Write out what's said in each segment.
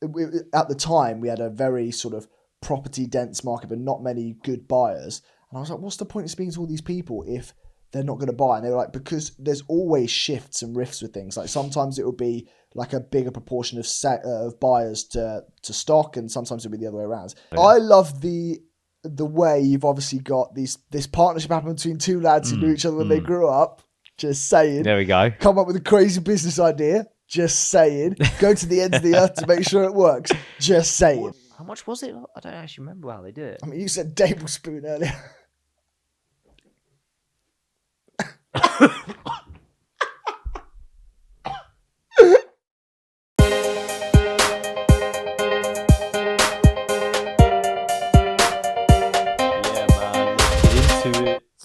at the time, we had a very sort of property dense market, but not many good buyers. And I was like, what's the point of speaking to all these people if they're not going to buy? And they were like, because there's always shifts and rifts with things. Like sometimes it will be like a bigger proportion of buyers to stock, and sometimes it'll be the other way around. Yeah. I love the way you've obviously got this partnership happen between two lads who knew each other when they grew up. Just saying. There we go. Come up with a crazy business idea. Just saying. Go to the ends of the earth to make sure it works. Just saying. How much was it? I don't actually remember how they did it. I mean, you said tablespoon earlier.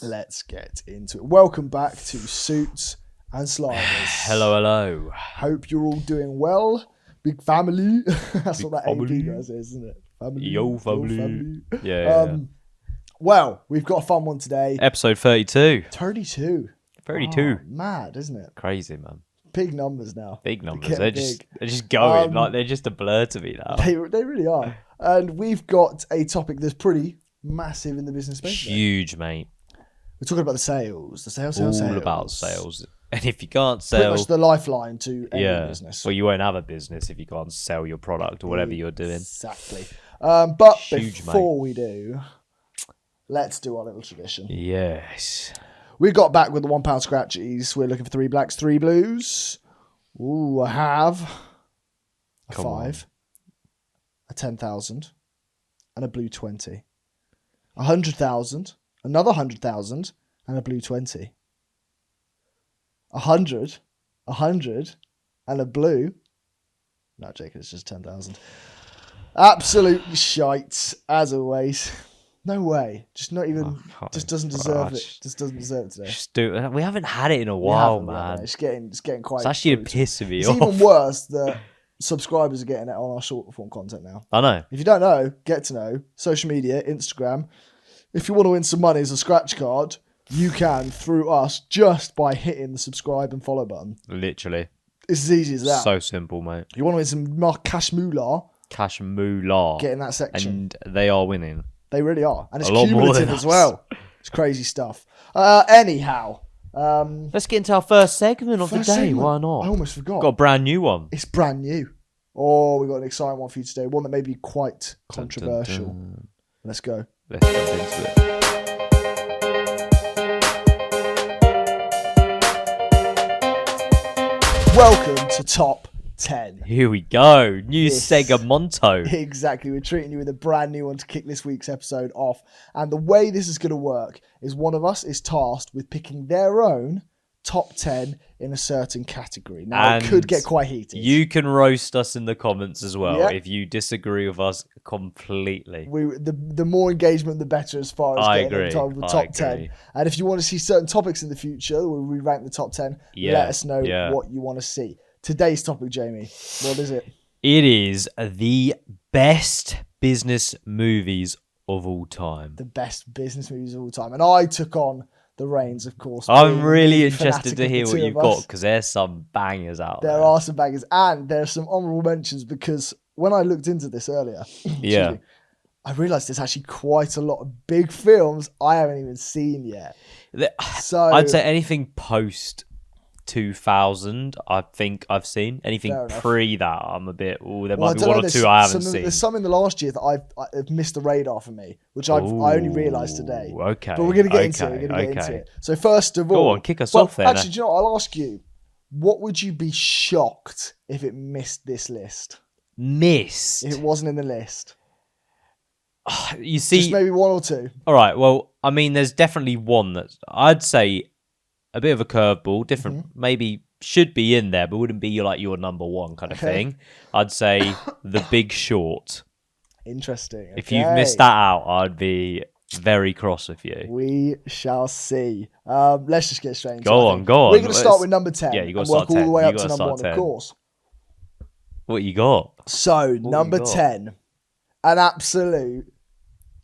Let's get into it. Welcome back to Suits and Sliders. Hello. Hope you're all doing well. Big family. That's what that family. AP guy says, isn't it? Family. Yo, family. Yeah. Well, we've got a fun one today. Episode 32. 32. 32. Oh, mad, isn't it? Crazy, man. Big numbers now. Big numbers. They're just going. Like they're just a blur to me now. They really are. And we've got a topic that's pretty massive in the business space. Huge, mate. We're talking about the sales. All about sales. And if you can't sell... Pretty much the lifeline to any business. Well, you won't have a business if you can't sell your product or whatever you're doing. Exactly. But before we do, let's do our little tradition. Yes. We got back with the £1 scratchies. We're looking for 3 blacks, 3 blues. Ooh, I have a 5, a 10,000, and a blue 20. 100,000, another 100,000, and a blue 20. 100, and a blue. No, Jake, it's just 10,000. Absolute shite, as always. No way. Just not even. Just doesn't deserve it. Just doesn't deserve it today. Just do. We haven't had it in a while, man. It's getting quite. It's actually pissing me off. It's even worse that subscribers are getting it on our short form content now. I know. If you don't know, get to know. Social media, Instagram. If you want to win some money as a scratch card, you can through us just by hitting the subscribe and follow button. Literally. It's as easy as that. So simple, mate. You want to win some cash moolah? Cash moolah. Get in that section. And they are winning. They really are. And it's cumulative as well. It's crazy stuff. Anyhow. Let's get into our first segment of the day. Why not? I almost forgot. Got a brand new one. It's brand new. Oh, we've got an exciting one for you today. One that may be quite controversial. Dun, dun, dun. Let's go. Let's jump into it. Welcome to Top 10. Here we go. New segmento. Exactly. We're treating you with a brand new one to kick this week's episode off. And the way this is going to work is one of us is tasked with picking their own top 10 in a certain category. Now, it could get quite heated. You can roast us in the comments as well if you disagree with us completely. The more engagement, the better as far as getting on the top 10. And if you want to see certain topics in the future where we rank the top 10, let us know what you want to see. Today's topic, Jamie, what is it? It is the best business movies of all time. The best business movies of all time. And I took on the reins, of course. I'm really interested to hear what you've got because there's some bangers out there. There are some bangers, and there's some honourable mentions because when I looked into this earlier, I realised there's actually quite a lot of big films I haven't even seen yet. So I'd say anything post 2000, I think I've seen. Anything pre that, I'm a bit. Oh, there might be one or two I haven't seen. There's some in the last year that I've missed the radar for me, which I only realised today. Okay, but we're gonna get into it. So first of all, go on, kick us off there. Actually, do you know what? I'll ask you. What would you be shocked if it missed this list? Missed? If it wasn't in the list? You see, just maybe one or two. All right. Well, I mean, there's definitely one that I'd say. A bit of a curveball, different, maybe should be in there, but wouldn't be your number one kind of thing. I'd say The Big Short. Interesting. If you've missed that out, I'd be very cross with you. We shall see. Let's just get straight into it. Go on. We're going to start with number 10. Yeah, you got to start 10. Work all the way up to number 1, of course. What you got? So, number 10, an absolute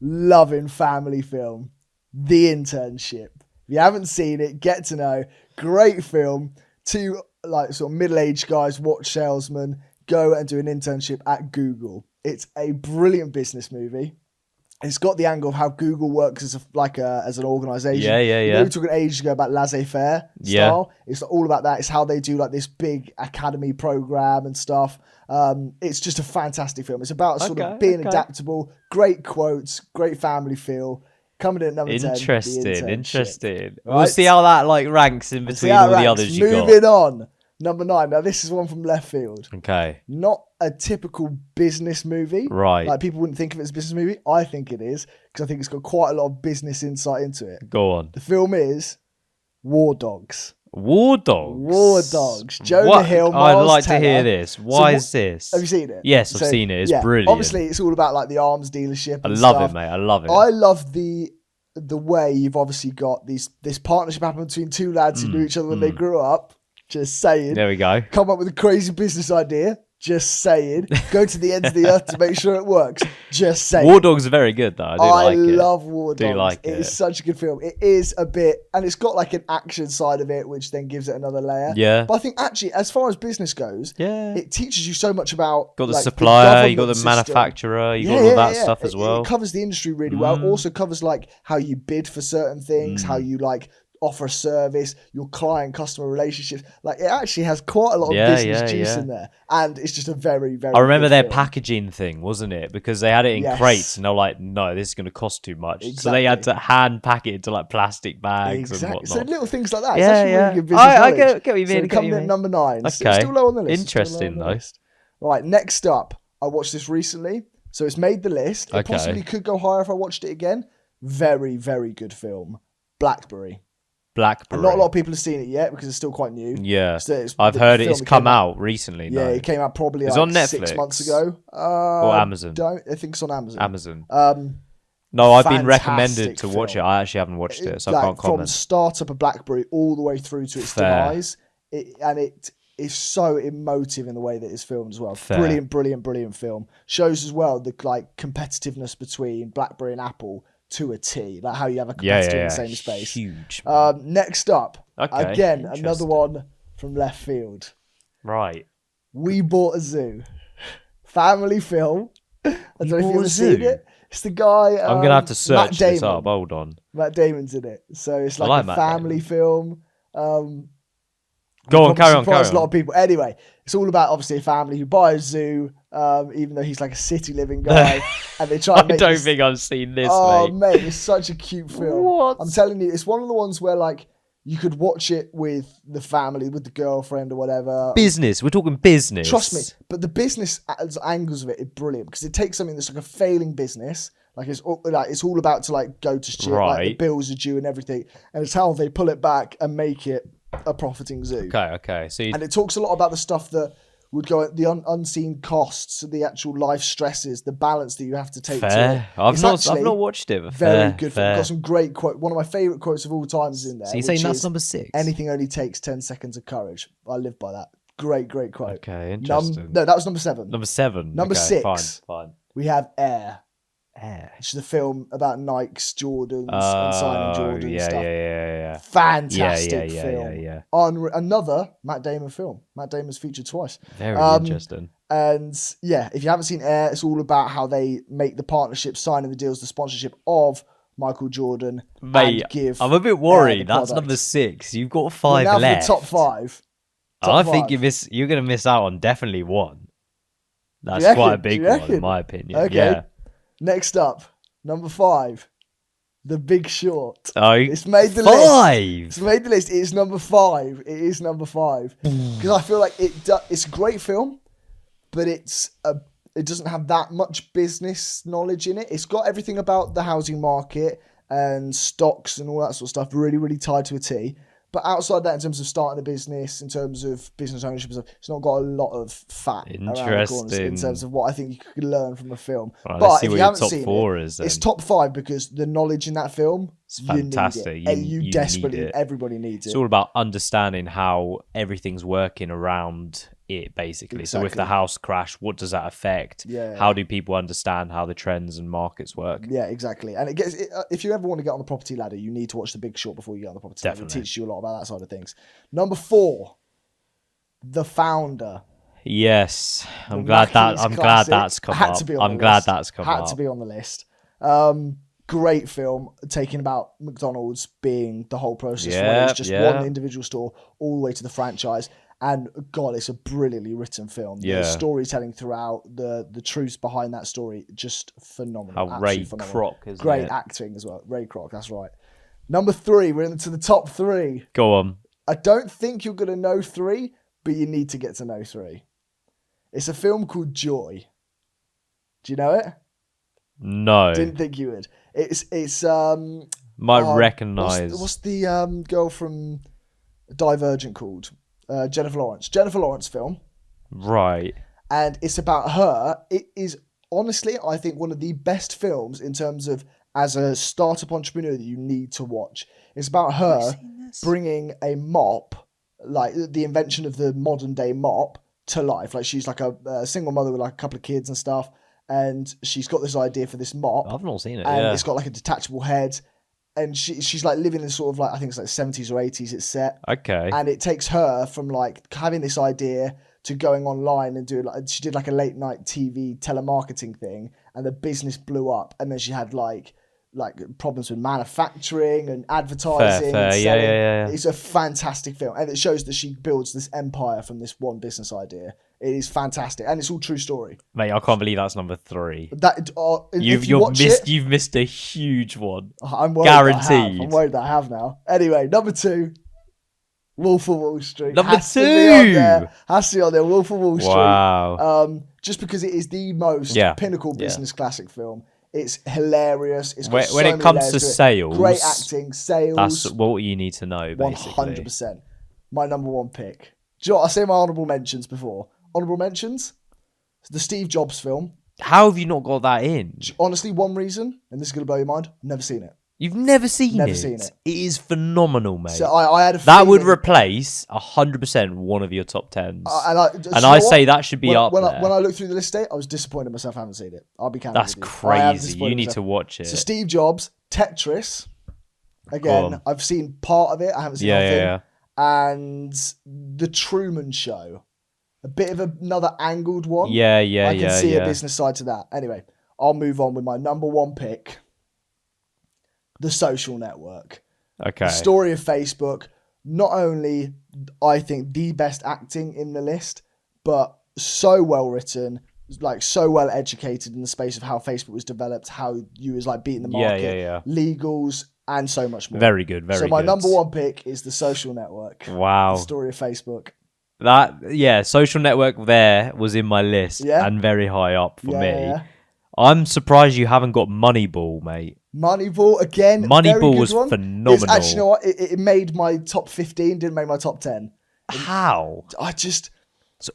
loving family film, The Internship. If you haven't seen it, get to know. Great film. Two sort of middle-aged guys, watch salesmen, go and do an internship at Google. It's a brilliant business movie. It's got the angle of how Google works as an organization. Yeah. We were talking ages ago about laissez-faire style. It's all about that. It's how they do like this big academy program and stuff. It's just a fantastic film. It's about sort of being adaptable, great quotes, great family feel. Coming in at number 10. Interesting. Right? We'll see how that like ranks in between all the others you got. Moving on. Number 9. Now, this is one from left field. Okay. Not a typical business movie. Right. Like, people wouldn't think of it as a business movie. I think it is, because I think it's got quite a lot of business insight into it. Go on. The film is War Dogs. War Dogs. Jonah Hill, Miles I'd like Teller. to hear this. Why is this? Have you seen it? Yes, I've seen it. It's brilliant. Obviously, it's all about like the arms dealership and I love stuff. it, mate. I love it. I love the way you've obviously got this partnership happen between two lads who knew each other when they grew up. Just saying. There we go. Come up with a crazy business idea. Just saying. Go to the ends of the earth to make sure it works. Just saying. War Dogs are very good, though. I love War Dogs. Do like it. It is such a good film. It is a bit, and it's got like an action side of it, which then gives it another layer. Yeah. But I think actually, as far as business goes, it teaches you so much about. Got the like, supplier, you got the system. manufacturer, you got all that stuff as well. It covers the industry really well. Also covers like how you bid for certain things, how you like offer a service, your client-customer relationships. Like, it actually has quite a lot of business juice in there. And it's just a very, very I remember their film. packaging thing, wasn't it? Because they had it in crates and they were like, no, this is going to cost too much. Exactly. So they had to hand pack it into like plastic bags and whatnot. So little things like that. Yeah, it's actually really good business I knowledge. get what you mean. So coming at number 9. Okay. It's still low on the list. Interesting, though. Right, next up. I watched this recently. So it's made the list. It possibly could go higher if I watched it again. Very, very good film. Blackberry. And not a lot of people have seen it yet because it's still quite new. Yeah, So I've heard it's come out recently. Yeah, it came out probably it's like on Netflix 6 months ago. Or Amazon. I think it's on Amazon. No, I've been recommended to watch it. I actually haven't watched it, so I can't comment. From startup of BlackBerry all the way through to its demise, it is so emotive in the way that it's filmed as well. Brilliant film. Shows as well the like competitiveness between BlackBerry and Apple to a T, like how you have a competitor in the same space. Huge. Next up, again, another one from left field. Right. We Bought a Zoo. Family film. I don't know if you've ever seen it. It's the guy. I'm going to have to search this up. Hold on. Matt Damon's in it. So it's like a family film. Go on, carry on. A lot of people. Anyway, it's all about obviously a family who buy a zoo, even though he's like a city living guy, and they try. I don't think I've seen this. Mate, it's such a cute film. What? I'm telling you, it's one of the ones where like you could watch it with the family, with the girlfriend or whatever. Business. We're talking business. Trust me, but the business angles of it are brilliant because it takes something that's like a failing business. Like it's all about to like go to shit, like the bills are due and everything, and it's how they pull it back and make it a profiting zoo. Okay. And it talks a lot about the stuff that would go at the unseen costs, the actual life stresses, the balance that you have to take to it. I've not watched it. But very good. Got some great quote. One of my favourite quotes of all time is in there. So you're saying that's number 6? Anything only takes 10 seconds of courage. I live by that. Great quote. Okay, interesting. No, that was number 7. Number 7. Number 6. Fine. We have Air. Which is a film about Nike's, Jordans, and signing Jordan and stuff. Yeah. Fantastic film. On another Matt Damon film. Matt Damon's featured twice. Very interesting. And yeah, if you haven't seen Air, it's all about how they make the partnership, signing the deals, the sponsorship of Michael Jordan. Mate, and give I'm a bit worried. That's number 6. You've got 5 now left. For the top 5. I think you're going to miss out on definitely one. That's quite a big one, in my opinion. Okay. Yeah. Next up, number 5, The Big Short. Oh, it's made the 5. list. It's made the list. It is number 5. Because I feel like it's a great film, but it doesn't have that much business knowledge in it. It's got everything about the housing market and stocks and all that sort of stuff really, really tied to a T. But outside that, in terms of starting a business, in terms of business ownership and stuff, it's not got a lot of fat around the corners in terms of what I think you could learn from a film. Right, but if you haven't seen it, it's top 5 because the knowledge in that film, it's fantastic. You desperately need it. Everybody needs it. It's all about understanding how everything's working around it, basically. Exactly. So if the house crash, what does that affect? How do people understand how the trends and markets work? Yeah, exactly. And if you ever want to get on the property ladder, you need to watch The Big Short before you get on the property ladder. It teaches you a lot about that side of things. Number 4, The Founder. Yes, I'm The glad Mackey's classic that's come had up. to be on I'm the glad list. that's come Had up. to be on the list. Great film, taking about McDonald's being the whole process from when it was just one individual store all the way to the franchise. And God, it's a brilliantly written film. Yeah. The storytelling throughout, the truths behind that story, just phenomenal. How Ray phenomenal. Kroc, isn't Great it? acting as well. Ray Kroc, that's right. Number 3, we're into the top 3. Go on. I don't think you're going to know 3, but you need to get to know 3. It's a film called Joy. Do you know it? No. Didn't think you would. It's Might recognise. What's the girl from Divergent called? Jennifer Lawrence. Jennifer Lawrence film. Right. And it's about her. It is honestly, I think, one of the best films in terms of as a startup entrepreneur that you need to watch. It's about her bringing a mop, like the invention of the modern day mop, to life. Like she's like a single mother with like a couple of kids and stuff. And she's got this idea for this mop. I've not seen it. And it's got like a detachable head. And she's like living in sort of like, I think it's like 70s or 80s it's set. Okay. And it takes her from like having this idea to going online and doing like, she did like a late night TV telemarketing thing and the business blew up. And then she had like problems with manufacturing and advertising. Fair. And Yeah. It's a fantastic film. And it shows that she builds this empire from this one business idea. It is fantastic. And it's all true story. Mate, I can't believe that's number 3. You've missed a huge one. I'm worried Guaranteed. I'm worried that I have now. Anyway, number 2, Wolf of Wall Street. Number Has 2! to be on there. Has to be on there. Wolf of Wall Street. Wow. Just because it is the most pinnacle business classic film. It's hilarious. It's got when it comes to sales, great acting, sales. That's what you need to know, basically. 100%. My number 1 pick. Do you know what? I say my honourable mentions before. Honourable mentions? The Steve Jobs film. How have you not got that in? Honestly, one reason, and this is going to blow your mind, never seen it. You've never seen it? Never seen it. It is phenomenal, mate. So I had a that would feeling- replace 100% one of your top 10s. and I say that should be up when there. When I looked through the list today, I was disappointed in myself I haven't seen it. I'll be candid That's with you. I am crazy. disappointed You need in to myself. watch it. So Steve Jobs, Tetris. Again, I've seen part of it. I haven't seen the whole thing. Yeah. And The Truman Show. A bit of another angled one. Yeah. I can see a business side to that. Anyway, I'll move on with my number 1 pick. The Social Network. Okay. The story of Facebook. Not only, I think, the best acting in the list, but so well written, like so well educated in the space of how Facebook was developed, how you was like beating the market, legals, and so much more. Very good. Very good. So my number 1 pick is The Social Network. Wow. The story of Facebook. Social Network there was in my list and very high up for me. Yeah. I'm surprised you haven't got Moneyball, mate. Moneyball, again. Moneyball was one. phenomenal. Actually, you know what? It made my top 15, didn't make my top 10. How? It's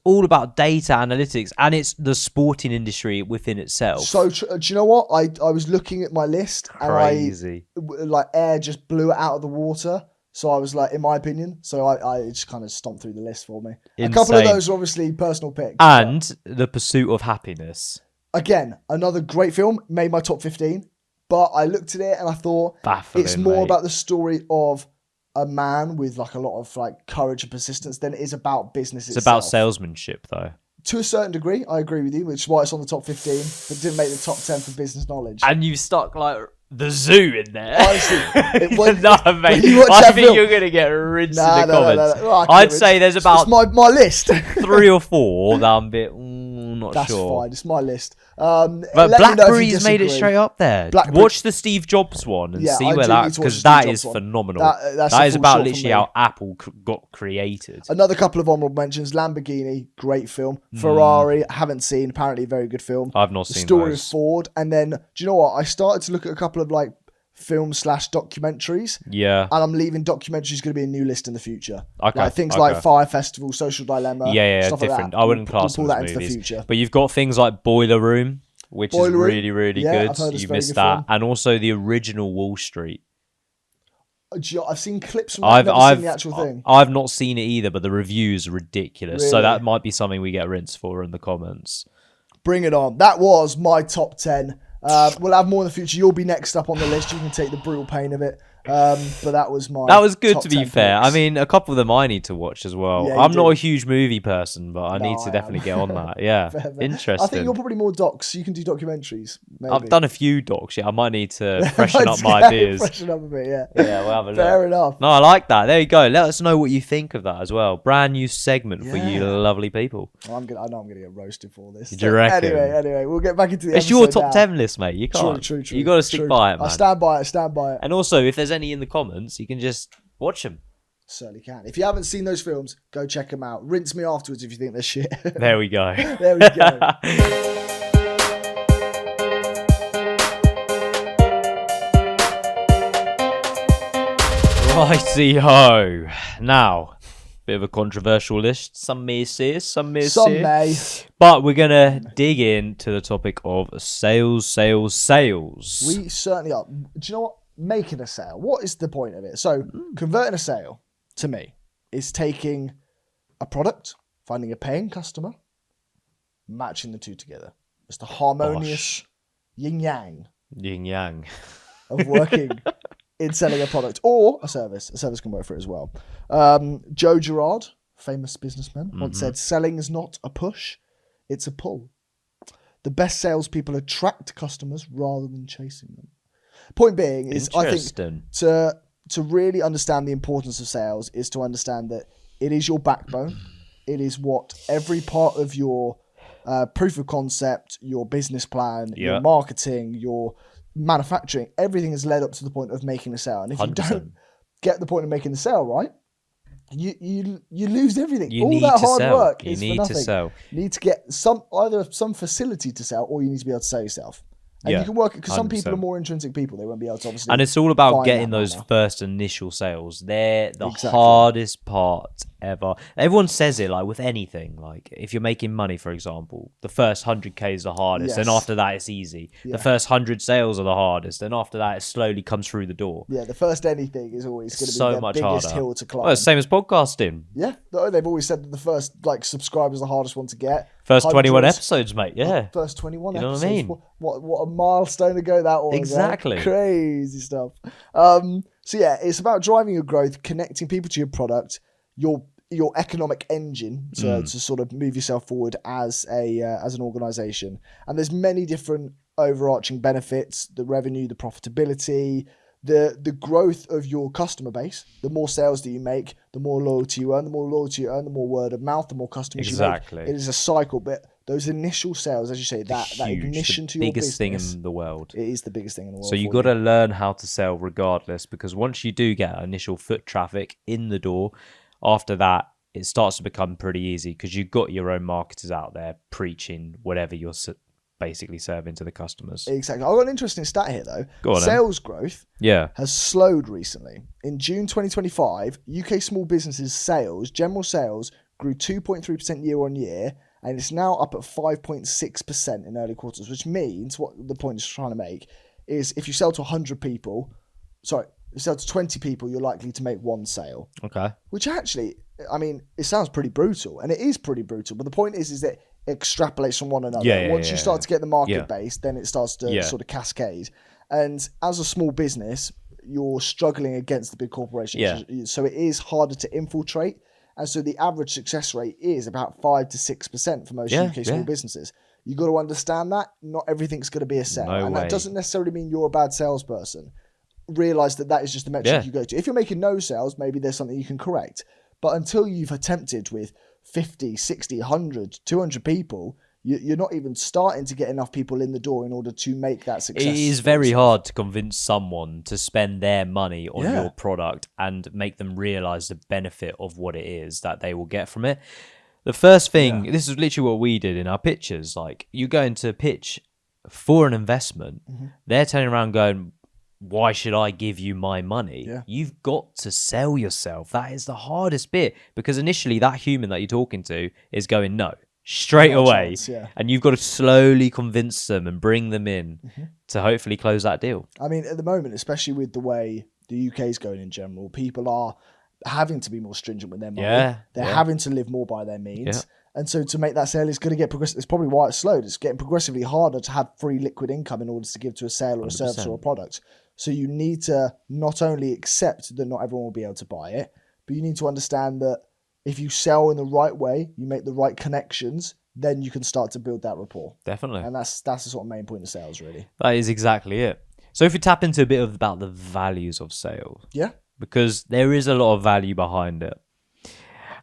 all about data analytics, and it's the sporting industry within itself. So, do you know what? I was looking at my list, Crazy. and air just blew it out of the water. So I was like, in my opinion, so I just kind of stomped through the list for me. Insane. A couple of those are obviously personal picks. And The Pursuit of Happiness. Again, another great film, made my top 15. But I looked at it and I thought, it's more about the story of a man with like a lot of like courage and persistence than it is about business itself. It's about salesmanship, though. To a certain degree, I agree with you, which is why it's on the top 15, but didn't make the top 10 for business knowledge. And you've stuck like the zoo in there. Honestly, mate. I think you're going to get rinsed in the comments. No. I'd say there's about it's my list. 3 or 4 that I'm a bit not That's sure. fine. It's my list. But Blackberry's made it straight up there. Watch the Steve Jobs one and see where that, because that is phenomenal. That is about literally how Apple got created. Another couple of honorable mentions: Lamborghini, great film. Ferrari, haven't seen. Apparently, a very good film. I've not seen The Story those. of Ford, and then do you know what? I started to look at a couple of like film/documentaries. Yeah. And I'm leaving documentaries going to be a new list in the future. Okay. Like things like Fire Festival, Social Dilemma. Stuff different. Like that. I wouldn't class them as into movies. the future. But you've got things like Boiler Room, which is really, really good. I've heard it's You very missed good that. film. And also the original Wall Street. I've seen clips from that. I've never seen the actual thing. I've not seen it either, but the reviews are ridiculous. Really? So that might be something we get rinsed for in the comments. Bring it on. That was my top 10. We'll have more in the future. You'll be next up on the list. You can take the brutal pain of it. But that was my. That was good, top to be 10 fair. picks. I mean, a couple of them I need to watch as well. Yeah, you I'm not do. a huge movie person, but I need to definitely get on that. Yeah, Fair. interesting. I think you're probably more docs. You can do documentaries. Maybe. I've done a few docs. Yeah, I might need to freshen up my ideas. Freshen up a bit, yeah. Yeah, we'll have a look. Fair enough. No, I like that. There you go. Let us know what you think of that as well. Brand new segment for you Yeah. lovely people. I know I'm gonna get roasted for this. Do you reckon? Anyway, we'll get back into the It's your episode top now. 10 list, mate. You can't. True. You got to stick True. by it, man. I stand by it. And also, if there's any in the comments, you can just watch them. Certainly can. If you haven't seen those films, go check them out. Rinse me afterwards if you think they're shit. There we go. There we go. Righty-ho. Now, bit of a controversial list. Some may say it, some may Some say it. may. But we're going to dig into the topic of sales. We certainly are. Do you know what? Making a sale. What is the point of it? So, converting a sale, to me, is taking a product, finding a paying customer, matching the two together. It's the harmonious yin-yang Yin-yang. of working in selling a product or a service. A service can work for it as well. Joe Girard, famous businessman, once said, selling is not a push, it's a pull. The best salespeople attract customers rather than chasing them. Point being is, I think, to really understand the importance of sales is to understand that it is your backbone. It is what every part of your proof of concept, your business plan, your marketing, your manufacturing, everything is led up to the point of making a sale. And if 100%. You don't get the point of making the sale right, you lose everything. All that hard work is for nothing. You need to get either some facility to sell, or you need to be able to sell yourself. And you can work it because some people are more intrinsic people. They won't be able to obviously. And it's all about getting those first initial sales. They're the hardest part ever. Everyone says it, like with anything. Like if you're making money, for example, the first 100K is the hardest, and after that it's easy. The first 100 sales are the hardest, and after that it slowly comes through the door. Yeah, the first anything is always going to be so the much biggest harder. hill to climb. Well, it's the same as podcasting. Yeah, they've always said that the first subscriber is the hardest one to get. First 21 episodes, mate. Yeah. First 21 you know episodes. What I mean? What a milestone ago that was. Exactly. Right? Crazy stuff. So yeah, it's about driving your growth, connecting people to your product, your economic engine to sort of move yourself forward as an organization. And there's many different overarching benefits: the revenue, the profitability, the growth of your customer base. The more sales that you make, the more loyalty you earn. The more loyalty you earn, the more word of mouth, the more customers you make. It is a cycle, but those initial sales, as you say, that ignition to your business, biggest thing in the world. It is the biggest thing in the world. So you got to learn how to sell regardless, because once you do get initial foot traffic in the door, after that it starts to become pretty easy because you've got your own marketers out there preaching whatever you're basically serving to the customers. Exactly. I've got an interesting stat here though. Go on, sales growth has slowed recently. In June 2025, UK small businesses sales, general sales, grew 2.3% year on year, and it's now up at 5.6% in early quarters, which means what the point is trying to make is if you sell to 100 people, if you sell to 20 people, you're likely to make one sale. Okay. Which actually, I mean, it sounds pretty brutal, and it is pretty brutal, but the point is that it extrapolates from one another. Once you start to get the market base, then it starts to sort of cascade. And as a small business, you're struggling against the big corporations. So it is harder to infiltrate. And so the average success rate is about 5 to 6% for most UK small businesses. You've got to understand that. Not everything's going to be a sale. That doesn't necessarily mean you're a bad salesperson. Realize that is just the metric you go to. If you're making no sales, maybe there's something you can correct. But until you've attempted with 50, 60, 100, 200 people, you're not even starting to get enough people in the door in order to make that success. It is very hard to convince someone to spend their money on your product and make them realize the benefit of what it is that they will get from it. The first thing, this is literally what we did in our pitches. Like, you go into a pitch for an investment, they're turning around going, why should I give you my money? You've got to sell yourself. That is the hardest bit, because initially that human that you're talking to is going no straight away. And you've got to slowly convince them and bring them in to hopefully close that deal. I mean, at the moment, especially with the way the UK is going in general, people are having to be more stringent with their money. They're having to live more by their means. And so to make that sale is going to get progressive. It's probably why it's slowed. It's getting progressively harder to have free liquid income in order to give to a sale or a service or a product. So you need to not only accept that not everyone will be able to buy it, but you need to understand that if you sell in the right way, you make the right connections, then you can start to build that rapport. Definitely. And that's the sort of main point of sales, really. That is exactly it. So if we tap into a bit about the values of sales. Yeah. Because there is a lot of value behind it.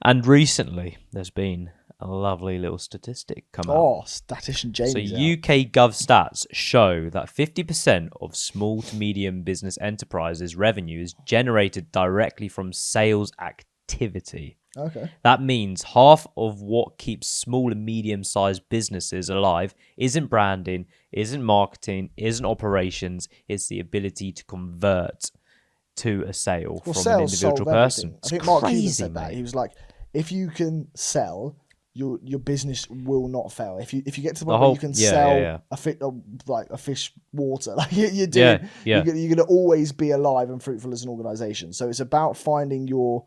And recently, there's been a lovely little statistic come out. Oh, statistician Jamie's So out. UK Gov stats show that 50% of small to medium business enterprises' revenue is generated directly from sales activity. Okay. That means half of what keeps small and medium-sized businesses alive isn't branding, isn't marketing, isn't operations. It's the ability to convert to a sale from an individual person. I think Mark Cuban crazy, said that. mate. He was like, if you can sell, your business will not fail. If you get to the point where you can sell a fish water, like you're doing, you're going to always be alive and fruitful as an organization. So it's about finding your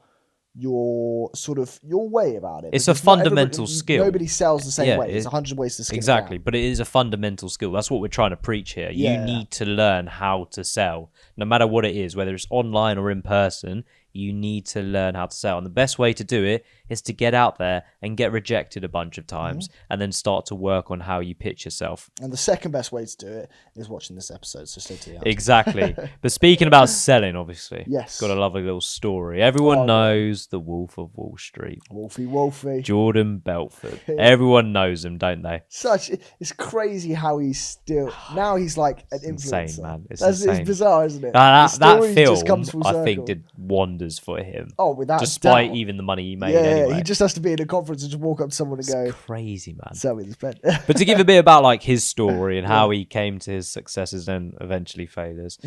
way about it. It's a fundamental skill. Nobody sells the same way. It's 100 ways to skin exactly, but it is a fundamental skill. That's what we're trying to preach here. You need to learn how to sell, no matter what it is, whether it's online or in person. You need to learn how to sell, and the best way to do it is to get out there and get rejected a bunch of times, and then start to work on how you pitch yourself. And the second best way to do it is watching this episode. So stay tuned. Exactly. But speaking about selling, obviously, yes, got a lovely little story. Everyone knows the Wolf of Wall Street, Wolfie, Jordan Belfort. Everyone knows him, don't they? It's crazy how he's still now. He's like an influencer. Insane, man. It's bizarre, isn't it? That film, just comes full circle. I think, did wonders for him. Oh, without despite doubt. even the money he made. Yeah, anyway. he just has to be in a conference and just walk up to someone and go, crazy, man. Sell me this pen. But to give a bit about like his story and how he came to his successes and eventually failures.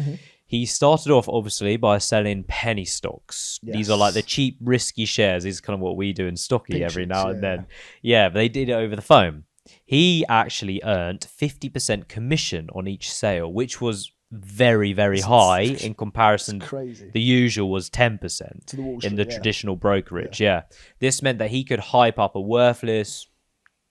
He started off obviously by selling penny stocks. Yes. These are like the cheap, risky shares. These is kind of what we do in Stocky every now and then. Yeah, but they did it over the phone. He actually earned 50% commission on each sale, which was very, very high in comparison. Crazy. The usual was 10% in the traditional brokerage. Yeah. This meant that he could hype up a worthless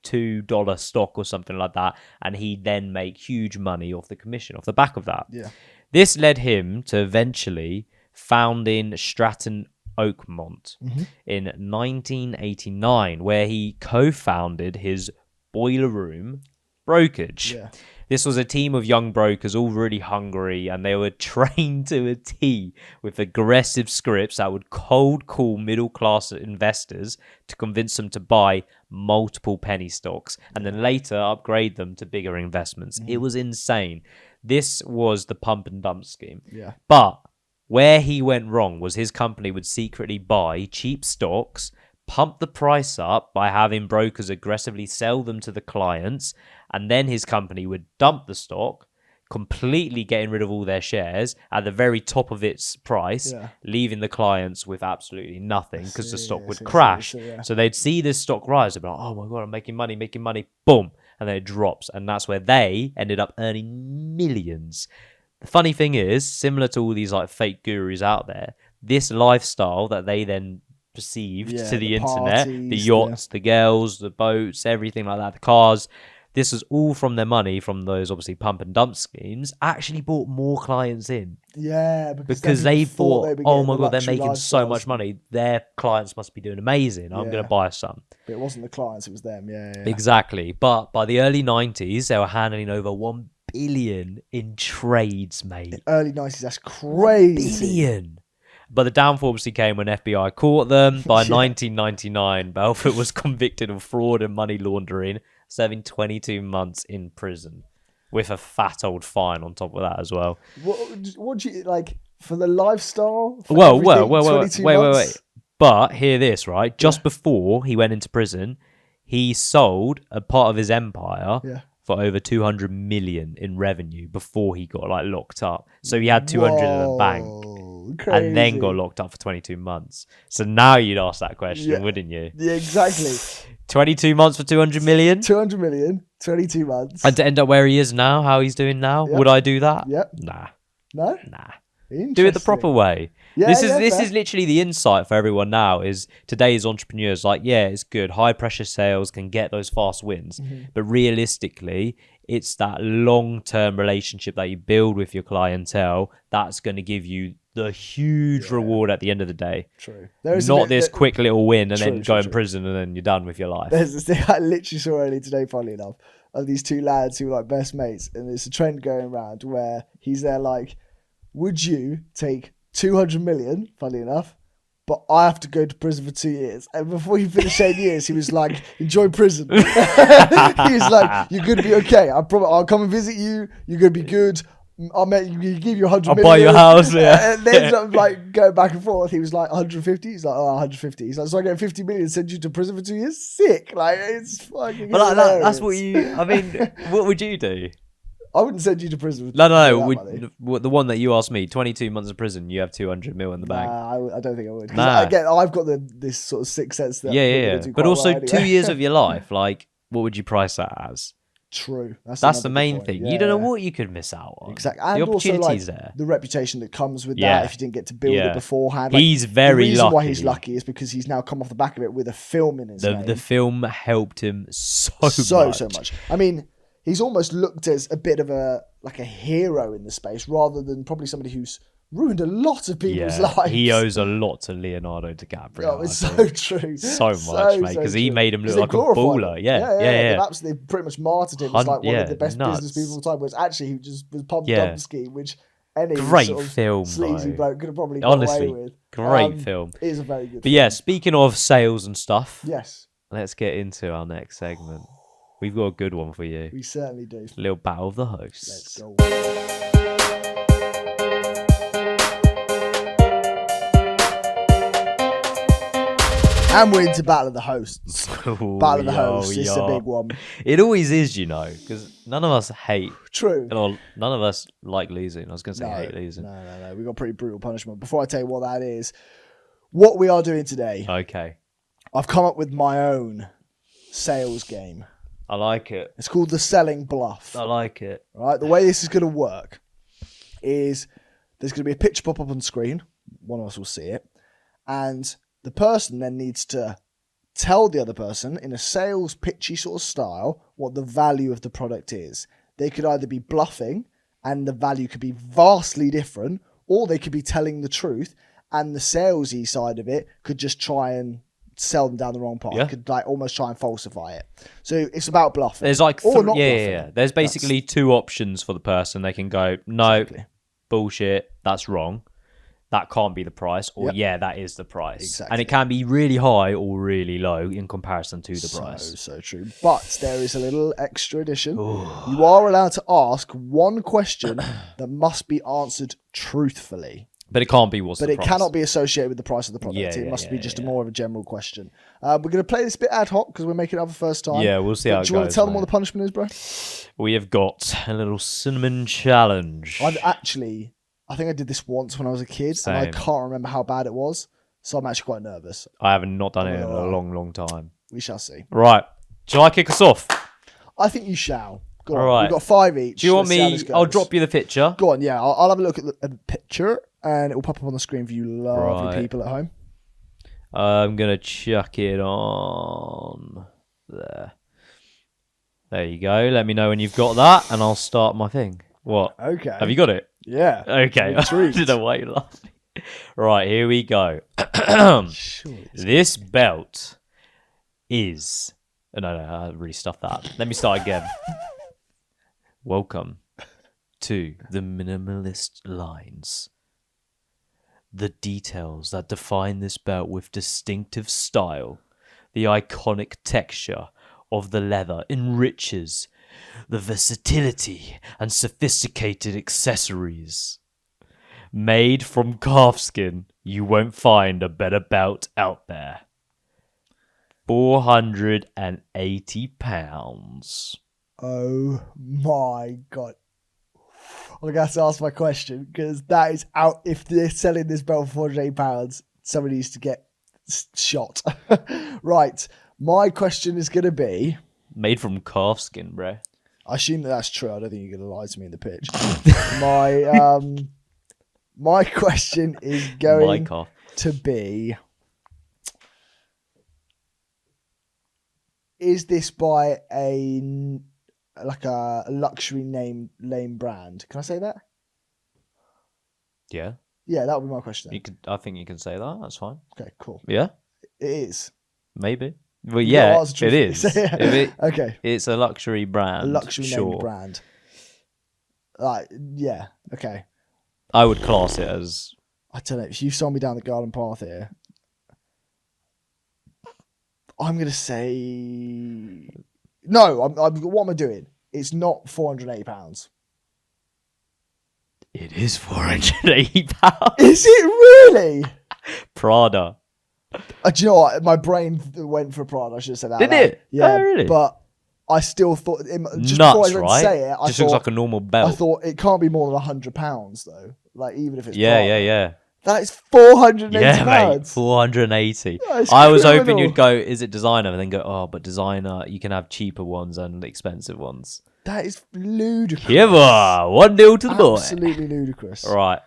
$2 stock or something like that, and he'd then make huge money off the commission off the back of that. Yeah. This led him to eventually founding Stratton Oakmont in 1989, where he co-founded his Boiler Room brokerage. Yeah. This was a team of young brokers, all really hungry, and they were trained to a T with aggressive scripts that would cold call middle-class investors to convince them to buy multiple penny stocks and then later upgrade them to bigger investments. It was insane. This was the pump and dump scheme. Yeah. But where he went wrong was his company would secretly buy cheap stocks, pump the price up by having brokers aggressively sell them to the clients, and then his company would dump the stock, completely getting rid of all their shares at the very top of its price, leaving the clients with absolutely nothing because the stock would crash. So they'd see this stock rise, they'd be like, oh my God, I'm making money, boom, and then it drops. And that's where they ended up earning millions. The funny thing is, similar to all these like fake gurus out there, this lifestyle that they then perceived to the internet, the yachts, the girls, the boats, everything like that, the cars, this was all from their money from those obviously pump and dump schemes, actually brought more clients in. Yeah, because they thought, oh my God, they're making so much money. Their clients must be doing amazing. I'm going to buy some. But it wasn't the clients, it was them. Yeah. Exactly. But by the early 90s, they were handling over 1 billion in trades, mate. The early 90s, that's crazy. 1 billion. But the downfall obviously came when FBI caught them. By 1999, Belfort was convicted of fraud and money laundering, serving 22 months in prison with a fat old fine on top of that as well. What do you like for the lifestyle? Wait. But hear this, right? Just before he went into prison, he sold a part of his empire for over 200 million in revenue before he got like locked up. So he had 200 in the bank. Crazy. And then got locked up for 22 months. So now you'd ask that question, wouldn't you? Yeah, exactly. 22 months for 200 million? 200 million, 22 months. And to end up where he is now, how he's doing now, would I do that? Yep. Nah. No? Nah. Do it the proper way. This is literally the insight for everyone now is today's entrepreneurs like, it's good. High pressure sales can get those fast wins. But realistically, it's that long-term relationship that you build with your clientele that's going to give you the huge reward at the end of the day. True. Not this quick little win and then go in true. prison and then you're done with your life. There's this thing I literally saw earlier today, funnily enough, of these two lads who are like best mates, and there's a trend going around where he's there like, would you take 200 million, funnily enough, but I have to go to prison for 2 years? And before he finished saying years, he was like, enjoy prison. He's like, you're going to be okay. I'll come and visit you. You're going to be good. I'll give you 100 million. I'll buy your house, yeah. And then like going back and forth. He was like 150. He's like, 150. He's like, so I get 50 million and send you to prison for 2 years? Sick. Like, it's fucking But hilarious. that's what I mean, what would you do? I wouldn't send you to prison. No. The one that you asked me, 22 months of prison, you have 200 mil in the bank. Nah, I don't think I would. Nah. Again, I've got this sort of sixth sense that. Yeah. But also 2 years of your life, like, what would you price that as? True. That's the main thing. You don't know what you could miss out on. Exactly. And the opportunity's also, like, there. the reputation that comes with that if you didn't get to build it beforehand. He's very the reason lucky. why he's lucky is because he's now come off the back of it with a film in his name. The film helped him so much. I mean, he's almost looked as a bit of a hero in the space rather than probably somebody who's ruined a lot of people's lives. He owes a lot to Leonardo DiCaprio. Oh, it's so true. So much, mate, because he made him look like a baller. They pretty much martyred him as like one of the best business people of all time, whereas actually he just was pump dump scheme, which any sort of film, sleazy bloke could have probably got honestly away with. Great film. It is a very good film. Yeah, speaking of sales and stuff, yes, let's get into our next segment. We've got a good one for you. We certainly do. A little battle of the hosts. Let's go. And we're into Battle of the Hosts. Battle of the Hosts. It's a big one. It always is, because none of us hate. True. None of us like losing. I was going to say hate losing. No. We've got pretty brutal punishment. Before I tell you what that is, what we are doing today. Okay. I've come up with my own sales game. I like it. It's called the Selling Bluff. I like it. Right. The way this is going to work is there's going to be a picture pop up on screen. One of us will see it. And the person then needs to tell the other person in a sales pitchy sort of style what the value of the product is. They could either be bluffing and the value could be vastly different, or they could be telling the truth and the salesy side of it could just try and sell them down the wrong path. Could almost try and falsify it. So it's about bluffing. There's like bluffing. There's basically two options for the person. They can go, no, bullshit, that's wrong. That can't be the price, or that is the price. Exactly. And it can be really high or really low in comparison to the price. So true. But there is a little extra addition. You are allowed to ask one question that must be answered truthfully. But it can't be what's the price. But it cannot be associated with the price of the product. It must be just more of a general question. We're going to play this bit ad hoc because we're making it up for the first time. Yeah, we'll see how it goes. Do you want to tell them what the punishment is, bro? We have got a little cinnamon challenge. I think I did this once when I was a kid, and I can't remember how bad it was, so I'm actually quite nervous. I have not done it in a long, long time. We shall see. Right. Shall I kick us off? I think you shall. Go on. Right. We've got 5 each. Do you want me? I'll drop you the picture. Go on, yeah. I'll have a look at the picture, and it will pop up on the screen for you lovely people at home. I'm going to chuck it on there. There you go. Let me know when you've got that, and I'll start my thing. What? Okay. Have you got it? Yeah. Okay. I don't know why you're laughing. Right, here we go. This belt is... No, I really stuffed that. Let me start again. Welcome to the minimalist lines. The details that define this belt with distinctive style, the iconic texture of the leather enriches the versatility and sophisticated accessories. Made from calfskin, you won't find a better belt out there. £480. Oh my God. I'm going to have to ask my question, because that is out. If they're selling this belt for £480, somebody needs to get shot. Right. My question is going to be... Made from calfskin, bro. I assume that's true. I don't think you're going to lie to me in the pitch. My question is going to be... Is this by a like a luxury name brand. Can I say that? Yeah. Yeah, that would be my question. You could. I think you can say that. That's fine. Okay, cool. Yeah. It is. Maybe. Well, You've yeah, got to answer it truthfully. is. So, yeah. Okay. It's a luxury brand. A luxury sure. named brand. Like, yeah. Okay. I would class it as. I don't know. If you saw me down the garden path here, I'm gonna say no. What am I doing? It's not £480. It is £480. Is it really? Prada. Do you know what? My brain went for Prada. I should have said that. Did it? Yeah, Oh, really? But I still thought just Nuts, before I even right? say it, I Just thought, looks like a normal belt. I thought it can't be more than £100 though. Like even if it's yeah, Prada. yeah. That is £480. Yeah, mate, 480. That I was criminal. hoping you'd go, is it designer? And then go, oh, but designer, you can have cheaper ones and expensive ones. That is ludicrous. Here we are, 1-0 to the boy. Absolutely ludicrous. All right,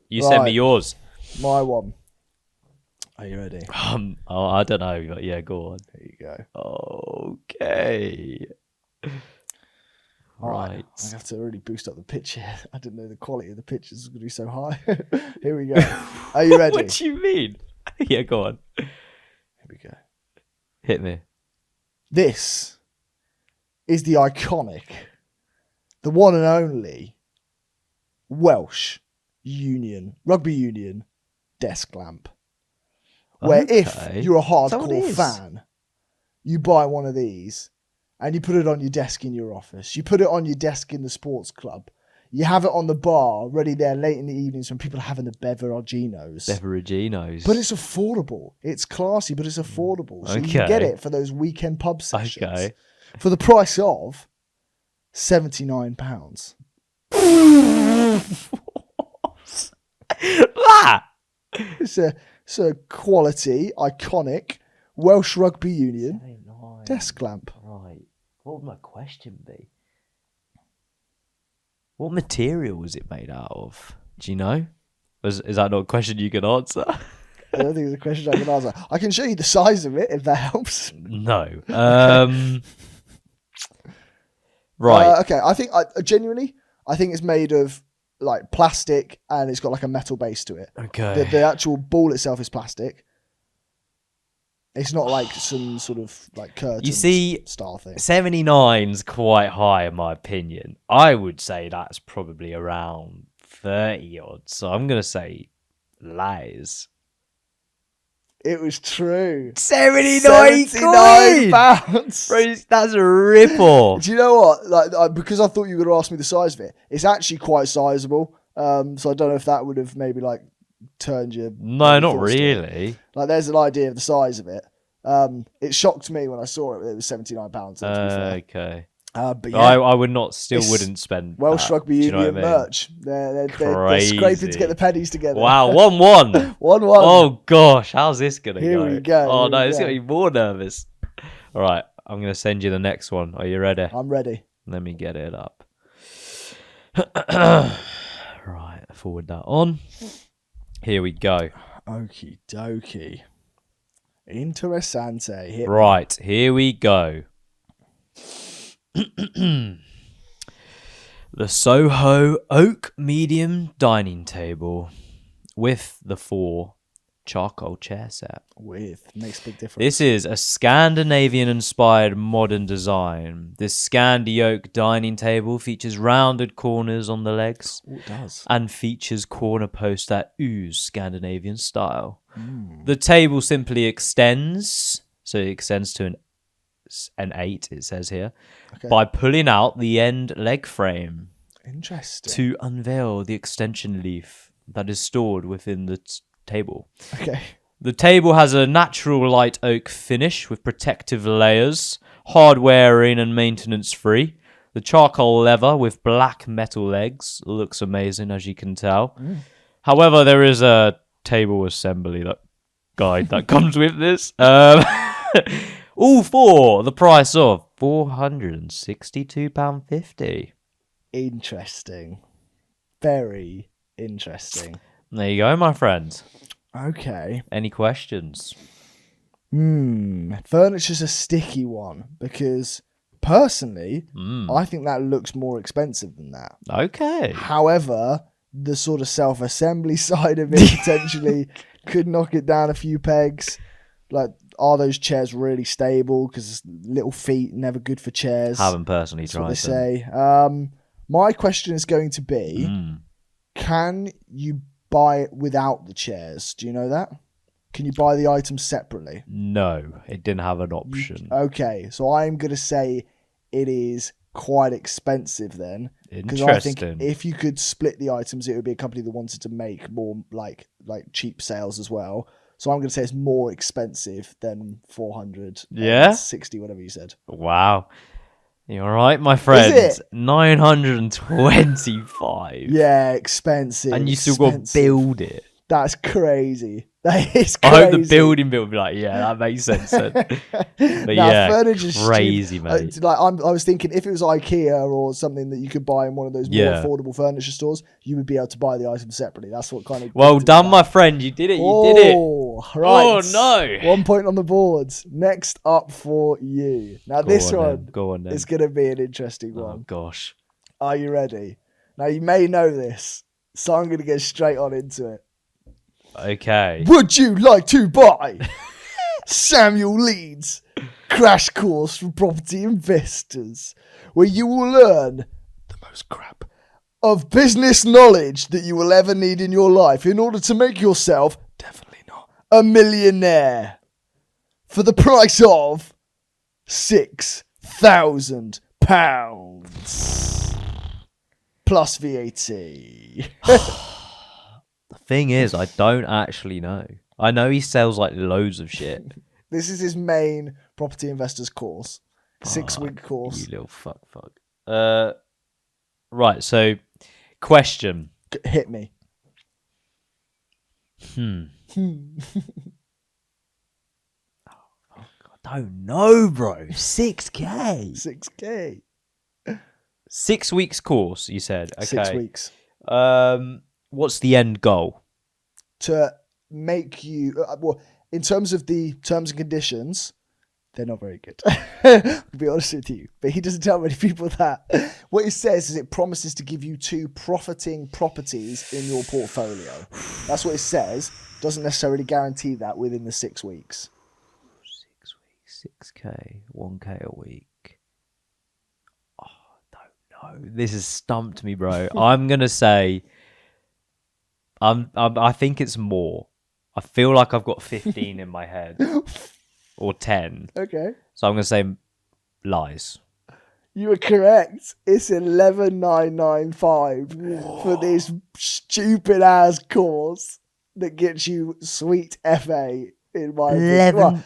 you send me yours. My one. Are you ready? Oh, I don't know, but yeah, go on. There you go. Okay. All right. Right. I have to really boost up the pitch here. I didn't know the quality of the pitches was going to be so high. Here we go. Are you ready? What do you mean? Yeah, go on. Here we go. Hit me. This is the iconic, the one and only Welsh rugby union desk lamp. Where if you're a hardcore fan, you buy one of these and you put it on your desk in your office. You put it on your desk in the sports club. You have it on the bar, ready there late in the evenings when people are having the beveraginos. But it's affordable. It's classy, but it's affordable. So you can get it for those weekend pub sessions. Okay. For the price of £79. That? It's a quality, iconic Welsh Rugby Union desk lamp. Right. What would my question be? What material was it made out of? Do you know? Is that not a question you can answer? I don't think it's a question I can answer. I can show you the size of it if that helps. No. Right. Okay. I think genuinely, I think it's made of like plastic and it's got like a metal base to it. Okay. The actual ball itself is plastic. It's not like some sort of like curtain style thing. 79's quite high in my opinion. I would say that's probably around 30 odd. So I'm going to say lies. It was true. 79 £79. Bro, that's a rip-off. Do you know what? Like, because I thought you were going to ask me the size of it. It's actually quite sizable. So I don't know if that would have maybe like turned you. No, not really. Like, there's an idea of the size of it. It shocked me when I saw it. It was £79. Okay. But yeah, I wouldn't spend Welsh Rugby Union merch. They're scraping to get the pennies together. Wow, 1-1. 1-1. Oh gosh, how's this gonna go? Here we go. Oh no, it's gonna be more nervous. All right, I'm gonna send you the next one. Are you ready? I'm ready. Let me get it up. Right, forward that on. Here we go. Okie dokie. Interessante. Right, here we go. The Soho Oak Medium Dining Table with the 4 charcoal chair set. Makes a big difference. This is a Scandinavian-inspired modern design. This Scandi Oak dining table features rounded corners on the legs. Oh, it does. And features corner posts that ooze Scandinavian style. The table simply extends, so it extends to an 8, it says here, by pulling out the end leg frame. Interesting. To unveil the extension leaf that is stored within the table. Okay. The table has a natural light oak finish with protective layers, hard wearing and maintenance free. The charcoal leather with black metal legs looks amazing, as you can tell. However, there is a table assembly guide that comes with this. All for the price of £462.50. Interesting. Very interesting. There you go, my friend. Okay. Any questions? Furniture's a sticky one because Personally, I think that looks more expensive than that. Okay. However, the sort of self-assembly side of it potentially could knock it down a few pegs. Like, are those chairs really stable? Because little feet, never good for chairs. Haven't personally That's tried what they them. say. My question is going to be, can you buy it without the chairs? Do you know that? Can you buy the items separately? No, it didn't have an option. Okay, so I'm going to say it is quite expensive then. Because Interesting. I think if you could split the items, it would be a company that wanted to make more like cheap sales as well. So I'm going to say it's more expensive than 460, whatever you said. Wow. You're right, my friend. Is it? 925. Yeah, expensive. And you still got to build it. That's crazy. That is crazy. I hope the building bit would be like, yeah, that makes sense then. But yeah, furniture's crazy, stupid. mate. I was thinking if it was IKEA or something that you could buy in one of those more affordable furniture stores, you would be able to buy the items separately. That's what kind of... Well done, my friend. You did it. You did it. Right. Oh, no. 1 point on the boards. Next up for you. Now, Go on, then. is going to be an interesting one. Oh, gosh. Are you ready? Now, you may know this, so I'm going to get straight on into it. Okay. Would you like to buy Samuel Leeds Crash Course for Property Investors, where you will learn the most crap of business knowledge that you will ever need in your life in order to make yourself, definitely not, a millionaire for the price of £6,000 plus VAT? The thing is, I don't actually know. I know he sells like loads of shit. This is his main property investors course. 6-week course. You little fuck. Right, so question. Hit me. I don't know, bro. 6K. 6K. 6 weeks course, you said. Okay. 6 weeks. What's the end goal? To make you... well, in terms of the terms and conditions, they're not very good. To be honest with you. But he doesn't tell many people that. What he says is it promises to give you 2 profiting properties in your portfolio. That's what it says. Doesn't necessarily guarantee that within the 6 weeks. 6 weeks, 6K, 1K a week. Oh, I don't know. This has stumped me, bro. I'm going to say... I think it's more. I feel like I've got 15 in my head. Or 10. Okay. So I'm going to say lies. You were correct. It's 11,995 for this stupid ass course that gets you sweet FA in my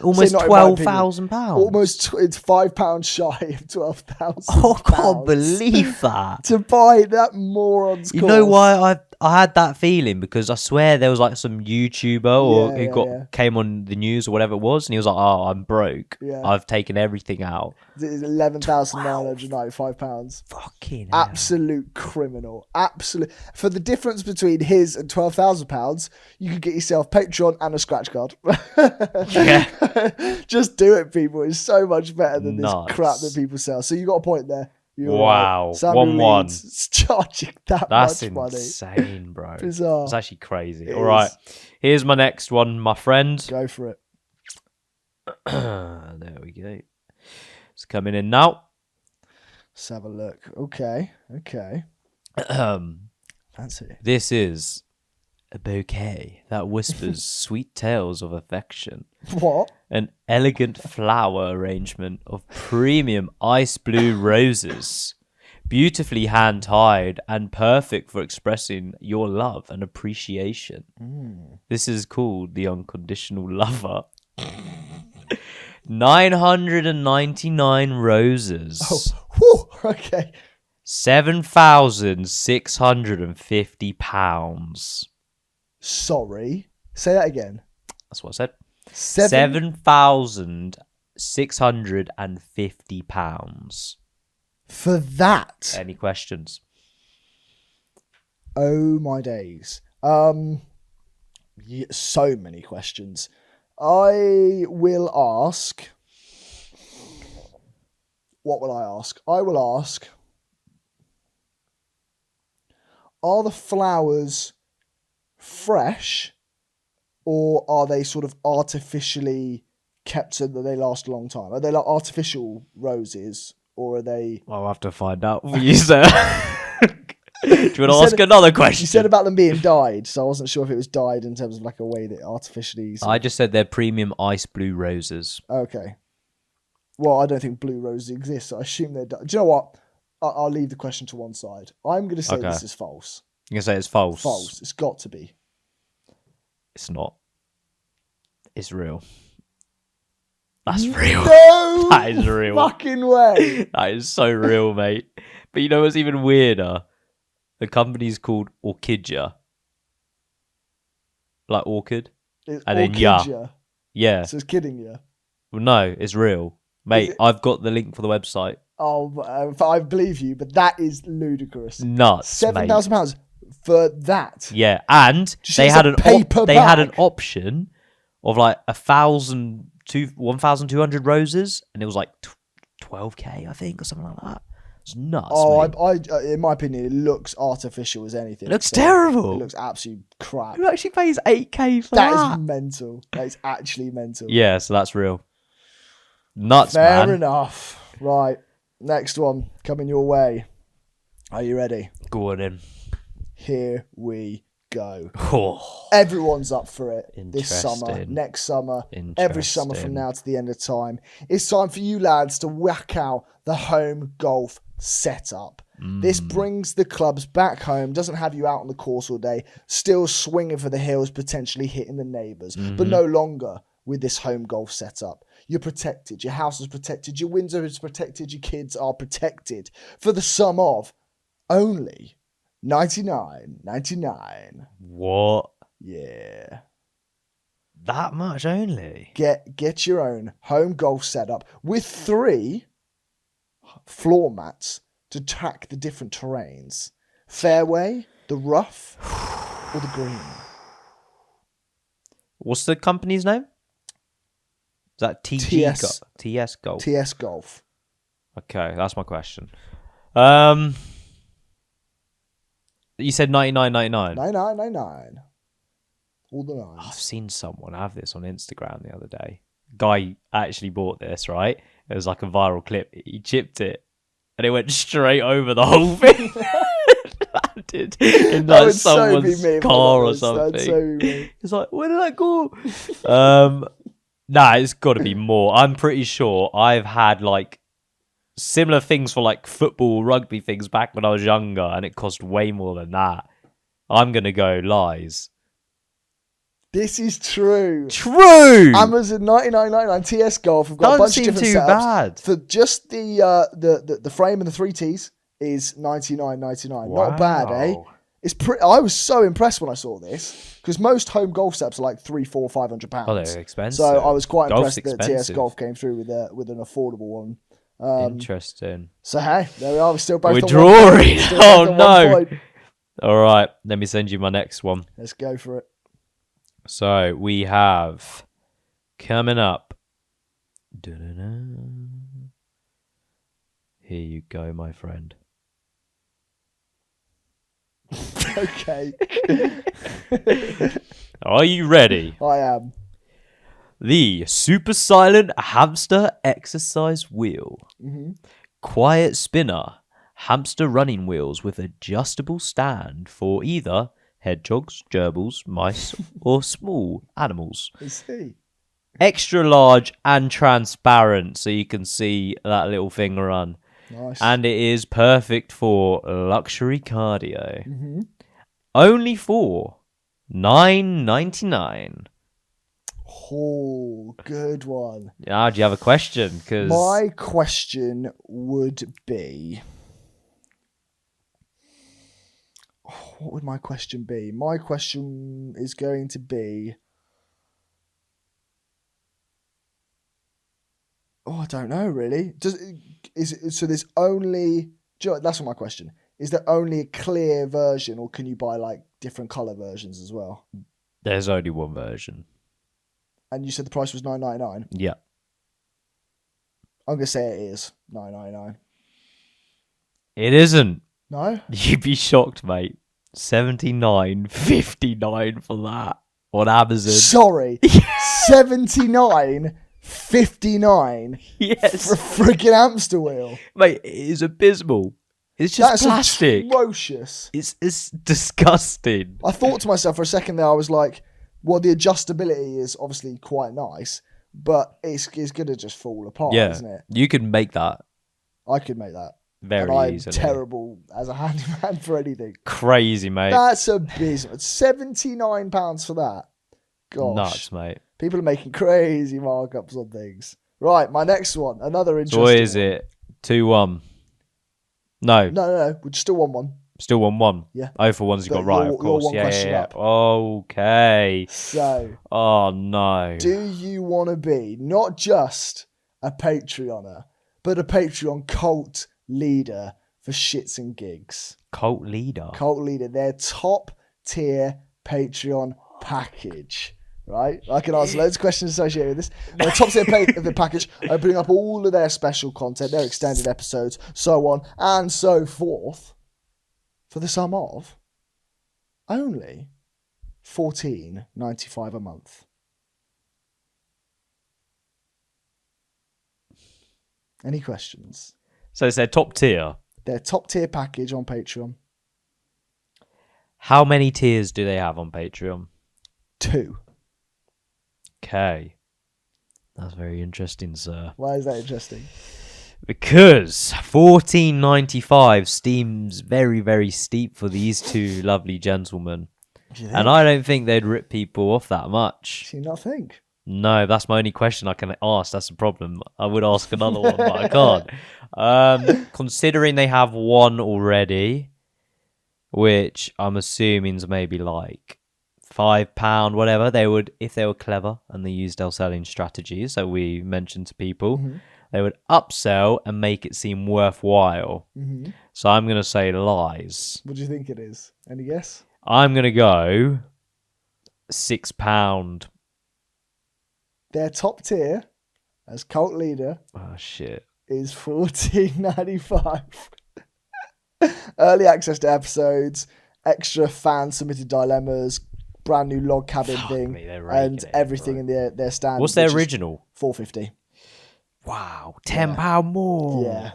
almost £12,000. Almost it's £5 shy of 12,000. Oh, I can't believe that. To buy that moron's course. You know why I had that feeling? Because I swear there was like some YouTuber who came on the news or whatever it was, and he was like, "Oh, I'm broke. Yeah. I've taken everything out." It's £11,995. Fucking hell. Absolute criminal. Absolute. For the difference between his and £12,000, you could get yourself Patreon and a scratch card. Yeah. Just do it, people. It's so much better than this Nuts. crap that people sell. So you got a point there. You're Wow. right. Samuel 1-1. Leeds is charging That's much money. insane, bro. Bizarre. It's actually crazy. It All right. is. Here's my next one, my friend. Go for it. There we go. It's coming in now. Let's have a look. Okay. Fancy. This is a bouquet that whispers sweet tales of affection. What? An elegant flower arrangement of premium ice blue roses, beautifully hand-tied and perfect for expressing your love and appreciation. This is called the unconditional lover. 999 roses. Oh, whew, okay. £7,650. Sorry. Say that again. That's what I said. £7,650. For that. Any questions? Oh my days. So many questions. I will ask. What will I ask? I will ask, are the flowers fresh or are they sort of artificially kept so that they last a long time? Are they like artificial roses or are they... I'll have to find out for you, sir. Do you want to ask another question? You said about them being dyed, so I wasn't sure if it was dyed in terms of like a way that artificially... I just said they're premium ice blue roses. Okay. Well, I don't think blue roses exist, so I assume they're dyed. Do you know what? I'll leave the question to one side. I'm going to say this is false. You're going to say it's false? False. It's got to be. It's not. It's real. That's real. No that is real. Fucking way. That is so real, mate. But you know what's even weirder? The company's called Orchidea. Like orchid. It's and then yeah. So it's kidding you. Well, no, it's real. Mate, I've got the link for the website. Oh, I believe you, but that is ludicrous. Nuts, £7,000 for that. Yeah, and they had an option of like 1,200 roses, and it was like 12k, I think, or something like that. It's nuts. Oh, in my opinion, it looks artificial as anything. It looks terrible. It looks absolute crap. Who actually pays 8k for that? That is mental. That is actually mental. Yeah, so that's real. Nuts, man. Fair man. enough. Right, next one coming your way. Are you ready? Go on in. Here we go. Oh, everyone's up for it this summer, next summer, every summer from now to the end of time. It's time for you lads to whack out the home golf setup. This brings the clubs back home, doesn't have you out on the course all day, still swinging for the hills, potentially hitting the neighbours, but no longer with this home golf setup. You're protected, your house is protected, your window is protected, your kids are protected for the sum of only $99.99. What? Yeah. That much only? Get your own home golf setup with 3 floor mats to track the different terrains. Fairway, the rough, or the green. What's the company's name? Is that TS Golf? TS Golf. Okay, that's my question. You said $99.99. $99.99. All the nines. I've seen someone have this on Instagram the other day. Guy actually bought this, right? It was like a viral clip. He chipped it, and it went straight over the whole thing. Landed in like someone's car or something. It's like, where did that go? Nah, it's got to be more. I'm pretty sure I've had like similar things for like football, rugby things back when I was younger, and it cost way more than that. I'm gonna go lies. This is true. True. Amazon $99.99 TS Golf. We've got a bunch of different setups. Bad. For just the frame and the 3 tees is $99.99. Wow. Not bad, eh? I was so impressed when I saw this because most home golf setups are like £300-500. Oh, they're expensive. So I was quite Golf's impressed that TS Golf came through with an affordable one. Interesting. So hey, there we are. We're still both. We're drawing. Oh no! 1 point. All right, let me send you my next one. Let's go for it. So we have coming up. Da-da-da. Here you go, my friend. Okay. Are you ready? I am. The super silent hamster exercise wheel. Mm-hmm. Quiet spinner. Hamster running wheels with adjustable stand for either hedgehogs, gerbils, mice, or small animals. I see. Extra large and transparent so you can see that little thing run. Nice. And it is perfect for luxury cardio. Mm-hmm. Only for $9.99. Oh, good one. Ah, do you have a question? My question would be... what would my question be? My question is going to be... I don't know, really. So there's only... That's what my question. Is there only a clear version, or can you buy like different colour versions as well? There's only one version. And you said the price was $9.99? Yeah. I'm gonna say it is $9.99. It isn't. No. You'd be shocked, mate. $79.59 for that on Amazon. Sorry, $79.59 Yes, for a freaking hamster wheel. mate. It is abysmal. It's just plastic. Atrocious. It's disgusting. I thought to myself for a second there, I was like, well, the adjustability is obviously quite nice, but it's gonna just fall apart, isn't it? You can make that I could make that. very and I'm easily. terrible as a handyman for anything. Crazy, mate. That's abysmal. £79 for that. Gosh. Nuts, mate. People are making crazy markups on things. Right, my next one. Another interesting So what is one. it? 2-1. No, No. We still want one. still 1-1. Yeah. Oh, for ones you But got right, you're- of course. you're one question up. Okay. So, Oh, no. do you want to be not just a Patreoner, but a Patreon cult leader for shits and gigs? Cult leader. Cult leader, their top tier Patreon package. Right? I can answer loads of questions associated with this. Their top tier of the package, opening up all of their special content, their extended episodes, so on and so forth, for the sum of only $14.95 a month. Any questions? So it's their top tier. Their top tier package on Patreon. How many tiers do they have on Patreon? 2. Okay. That's very interesting, sir. Why is that interesting? Because $14.95 seems very, very steep for these two lovely gentlemen. Do you think? And I don't think they'd rip people off that much. Do you not think? No, that's my only question I can ask. That's the problem. I would ask another one, but I can't. Considering they have one already, which I'm assuming is maybe like £5, whatever, they would, if they were clever and they used our selling strategies that we mentioned to people, they would upsell and make it seem worthwhile. So I'm going to say lies. What do you think it is? Any guess? I'm going to go £6. Their top tier as cult leader Oh, shit. is $14.95. Early access to episodes, extra fan submitted dilemmas, brand new log cabin thing, me, they're raking and it, everything bro. in their standard. What's their which is original? $4.50. Wow, £10 more. Yeah.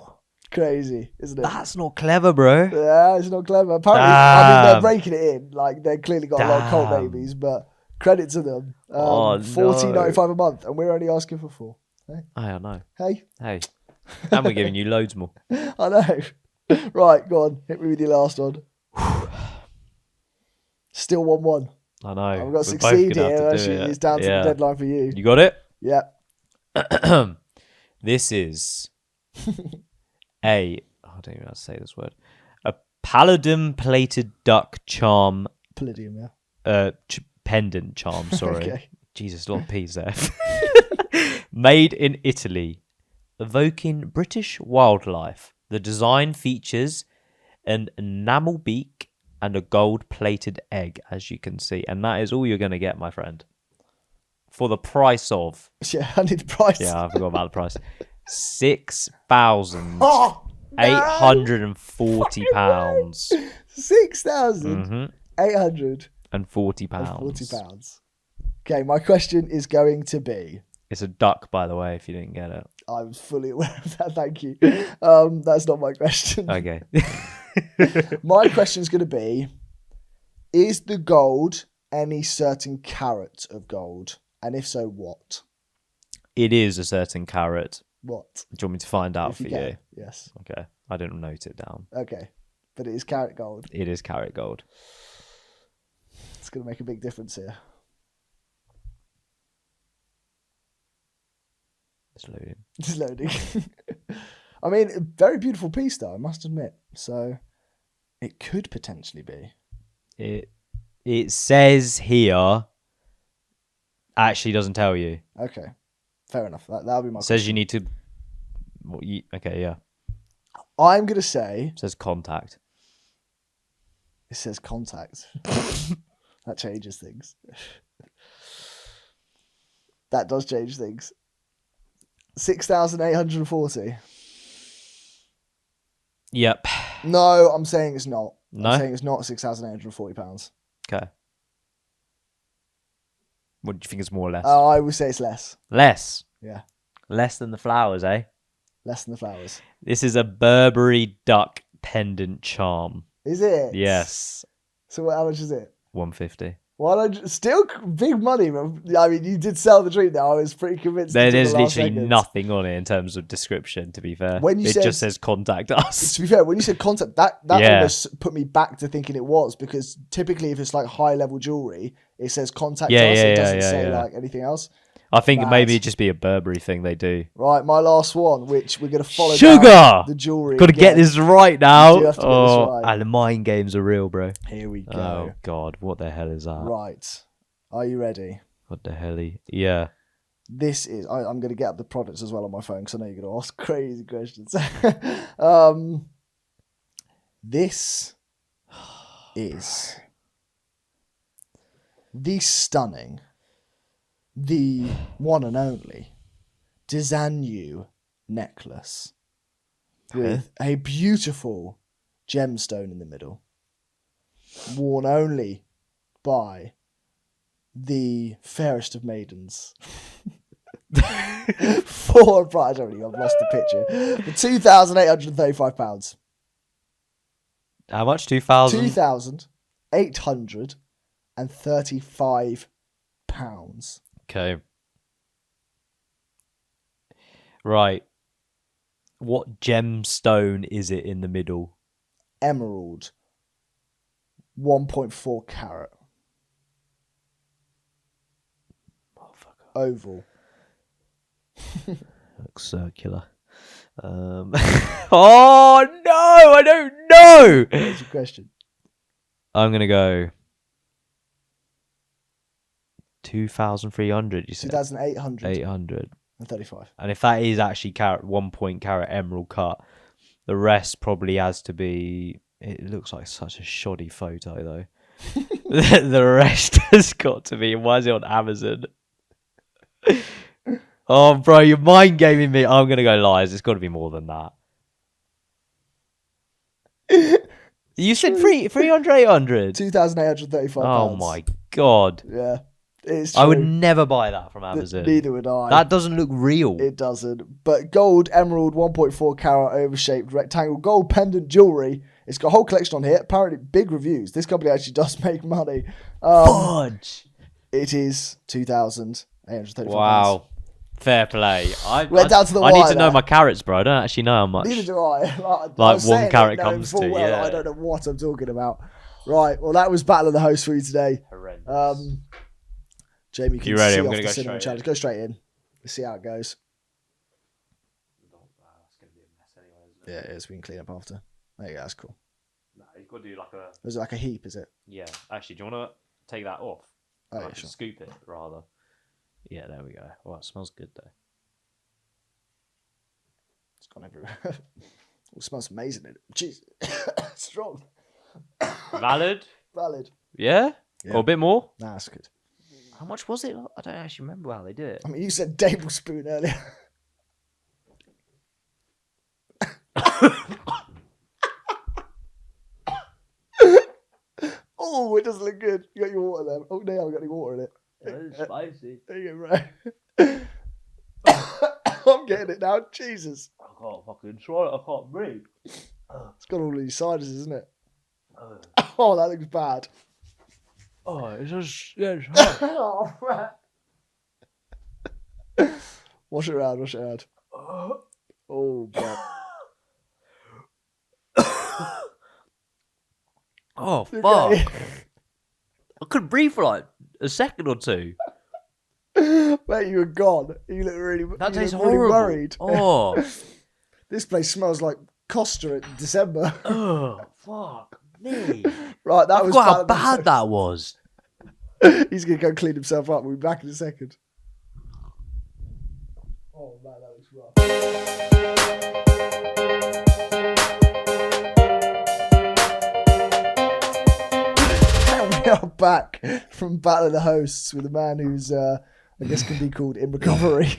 Crazy, isn't it? That's not clever, bro. Yeah, it's not clever. Apparently, I mean, they're Damn. breaking it in. Like, they've clearly got a lot of cult Damn. babies, but credit to them. Oh, $14.95 a month, and we're only asking for 4. I don't know. Hey, Hey, and we're giving you loads more. I know. Right, go on. Hit me with your last one. Still 1-1. I know. I've got to We're both succeed gonna have here. to do Actually, it. it's down to the Yeah. deadline for you. You got it? Yeah. This is I don't even know how to say this word. A paladin plated duck charm, Palladium, yeah. pendant charm, sorry. Okay. Jesus, a lot of P's there. Made in Italy, evoking British wildlife. The design features an enamel beak and a gold-plated egg, as you can see. And that is all you're going to get, my friend. For the price of... Yeah, I need the price. Yeah, I forgot about the price. £6,840. Oh, £6,840. And £40. £40. Okay, my question is going to be... It's a duck, by the way, if you didn't get it. I was fully aware of that, thank you. That's not my question. Okay. My question is going to be, is the gold any certain carat of gold? And if so, what? It is a certain carat. What? Do you want me to find out If for you you? can. Yes. Okay. I didn't note it down. Okay. But it is carat gold. It is carat gold. It's going to make a big difference here. It's loading. It's loading. I mean, a very beautiful piece, though, I must admit. So, it could potentially be. It says here... Actually doesn't tell you. Okay. Fair enough. That'll be my It says question. you need to... Okay, yeah. I'm going to say... It says contact. It says contact. That changes things. That does change things. 6,840. Yep. No, I'm saying it's not. No? I'm saying it's not £6,840. Okay. What do you think is more or less? I would say it's less. Less. Yeah. Less than the flowers, eh? Less than the flowers. This is a Burberry duck pendant charm. Is it? Yes. So how much is it? 150. Well, still big money. I mean, you did sell the dream there. I was pretty convinced. There's literally nothing on it in terms of description, to be fair. It just says contact us. To be fair, when you said contact, that almost put me back to thinking it was, because typically if it's like high level jewelry, it says contact us. It doesn't say like anything else. I think maybe it'd just be a Burberry thing they do. Right, my last one, which we're going to follow Sugar! The jewelry. Got to get this right now. You do have to get this right. And the mind games are real, bro. Here we go. Oh, God. What the hell is that? Right. Are you ready? What the hell? Yeah. This is... I'm going to get up the products as well on my phone, because I know you're going to ask crazy questions. This is the stunning, the one and only Designu necklace with a beautiful gemstone in the middle, worn only by the fairest of maidens. For a price, I've lost the picture. For £2,835. How much? 2,000? £2,835. Okay. Right. What gemstone is it in the middle? Emerald. 1.4 carat. Oval. Looks circular. Oh no, I don't know. What's your question? I'm gonna go 2,300. You said 2,835. And if that is actually 1 point carat emerald cut, the rest probably has to be. It looks like such a shoddy photo though. The rest has got to be. Why is it on Amazon? Oh, bro, you're mind gaming me. I'm gonna go lies. It's got to be more than that. You said 300, 800. £2,835. Oh my god. Yeah, it's true. I would never buy that from Amazon. Neither would I. That doesn't look real. It doesn't. But gold, emerald, 1.4 carat, oval-shaped rectangle, gold pendant jewelry. It's got a whole collection on here. Apparently, big reviews. This company actually does make money. Fudge. It is £2,835. Wow. Fair play. Went down to the I wire need to know there. my carats, bro. I don't actually know how much. Neither do I. Like 1 carat comes to. Yeah. I don't know what I'm talking about. Right. Well, that was Battle of the Host for you today. Horrendous. Jamie, can You ready? see I'm off gonna the go cinema straight challenge. in. Go straight in. Let's see how it goes. That's gonna be a mess anyway, isn't Yeah, it is. We can clean up after. There you go. That's cool. No, you've got to do like a. Is it like a heap? Is it? Yeah. Actually, do you want to take that off? Oh, yeah, Like, sure. scoop it rather. Yeah, there we go. Oh, it smells good though. It's gone everywhere. It smells amazing. Jeez, strong. Valid. Valid. Yeah? Yeah. Or a bit more? Nah, that's good. How much was it? I don't actually remember how they did it. I mean, you said tablespoon earlier. Oh, it doesn't look good. You got your water there. Oh, no, I haven't got any water in it. It's spicy. There you go, right. I'm getting it now. Jesus. I can't fucking try it. I can't breathe. It's got all these sides, isn't it? Oh, that looks bad. Oh, it's just... Yeah, it's hot. Oh, man. Wash it around, wash it around. Oh, God. Oh, fuck. Okay. I couldn't breathe for like a second or two. Mate, you were gone. You look really, That you tastes look really horrible. worried. Oh. This place smells like Costa in December. Oh, fuck me. Right, that I was forgot how bad. bad that was. He's going to go clean himself up. We'll be back in a second. Oh, man, that looks rough. And we are back from Battle of the Hosts with a man who's, I guess, can be called in recovery.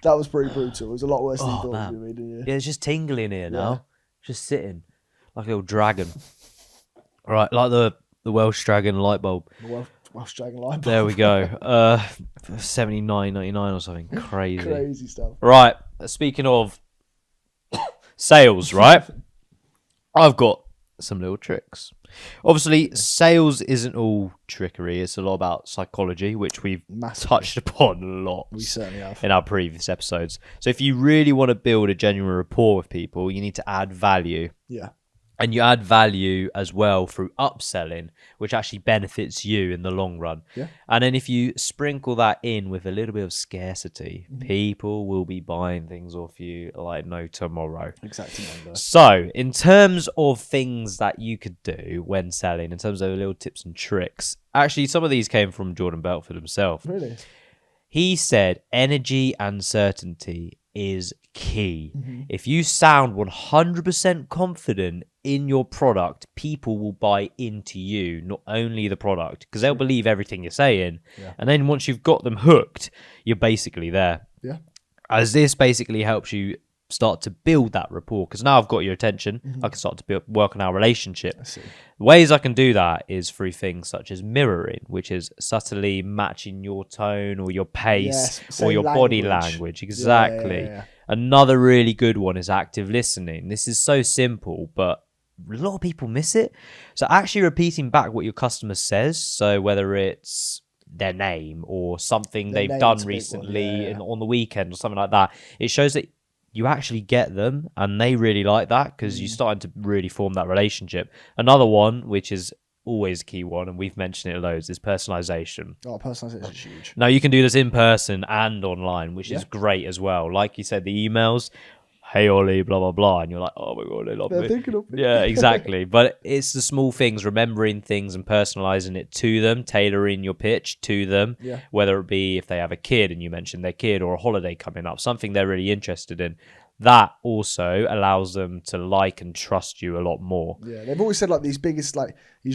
That was pretty brutal. It was a lot worse than you thought it was man. going to be, didn't you? Yeah, it's just tingling here now. Just sitting like a little dragon. All right, like the Welsh dragon light bulb. The Welsh dragon light bulb. There we go. 79.99 or something. Crazy. Crazy stuff. Right. Speaking of sales, right? I've got some little tricks. Obviously, sales isn't all trickery. It's a lot about psychology, which we've touched upon a lot. We certainly have. In our previous episodes. So if you really want to build a genuine rapport with people, you need to add value. Yeah. And you add value as well through upselling, which actually benefits you in the long run. Yeah. And then if you sprinkle that in with a little bit of scarcity, people will be buying things off you like no tomorrow. Exactly. So in terms of things that you could do when selling, in terms of little tips and tricks, actually some of these came from Jordan Belfort himself. Really? He said energy and certainty is key. If you sound 100% confident in your product, people will buy into you, not only the product, because they'll believe everything you're saying. Yeah. And then once you've got them hooked, you're basically there. Yeah. As this basically helps you start to build that rapport, because now I've got your attention, I can start to work on our relationship. I see. The ways I can do that is through things such as mirroring, which is subtly matching your tone or your pace or your body language. Exactly. Yeah. Another really good one is active listening. This is so simple, but a lot of people miss it. So actually repeating back what your customer says, so whether it's their name or something they've done recently on the weekend or something like that, it shows that you actually get them and they really like that because you're starting to really form that relationship. Another one, which is always a key one, and we've mentioned it loads, is personalization. Oh, personalization is huge. Now, you can do this in person and online, which is great as well. Like you said, the emails, hey, Ollie, blah, blah, blah. And you're like, oh, my God, they love me. They're thinking of me. Yeah, exactly. But it's the small things, remembering things and personalizing it to them, tailoring your pitch to them, whether it be if they have a kid and you mentioned their kid or a holiday coming up, something they're really interested in. That also allows them to like and trust you a lot more. Yeah, they've always said like these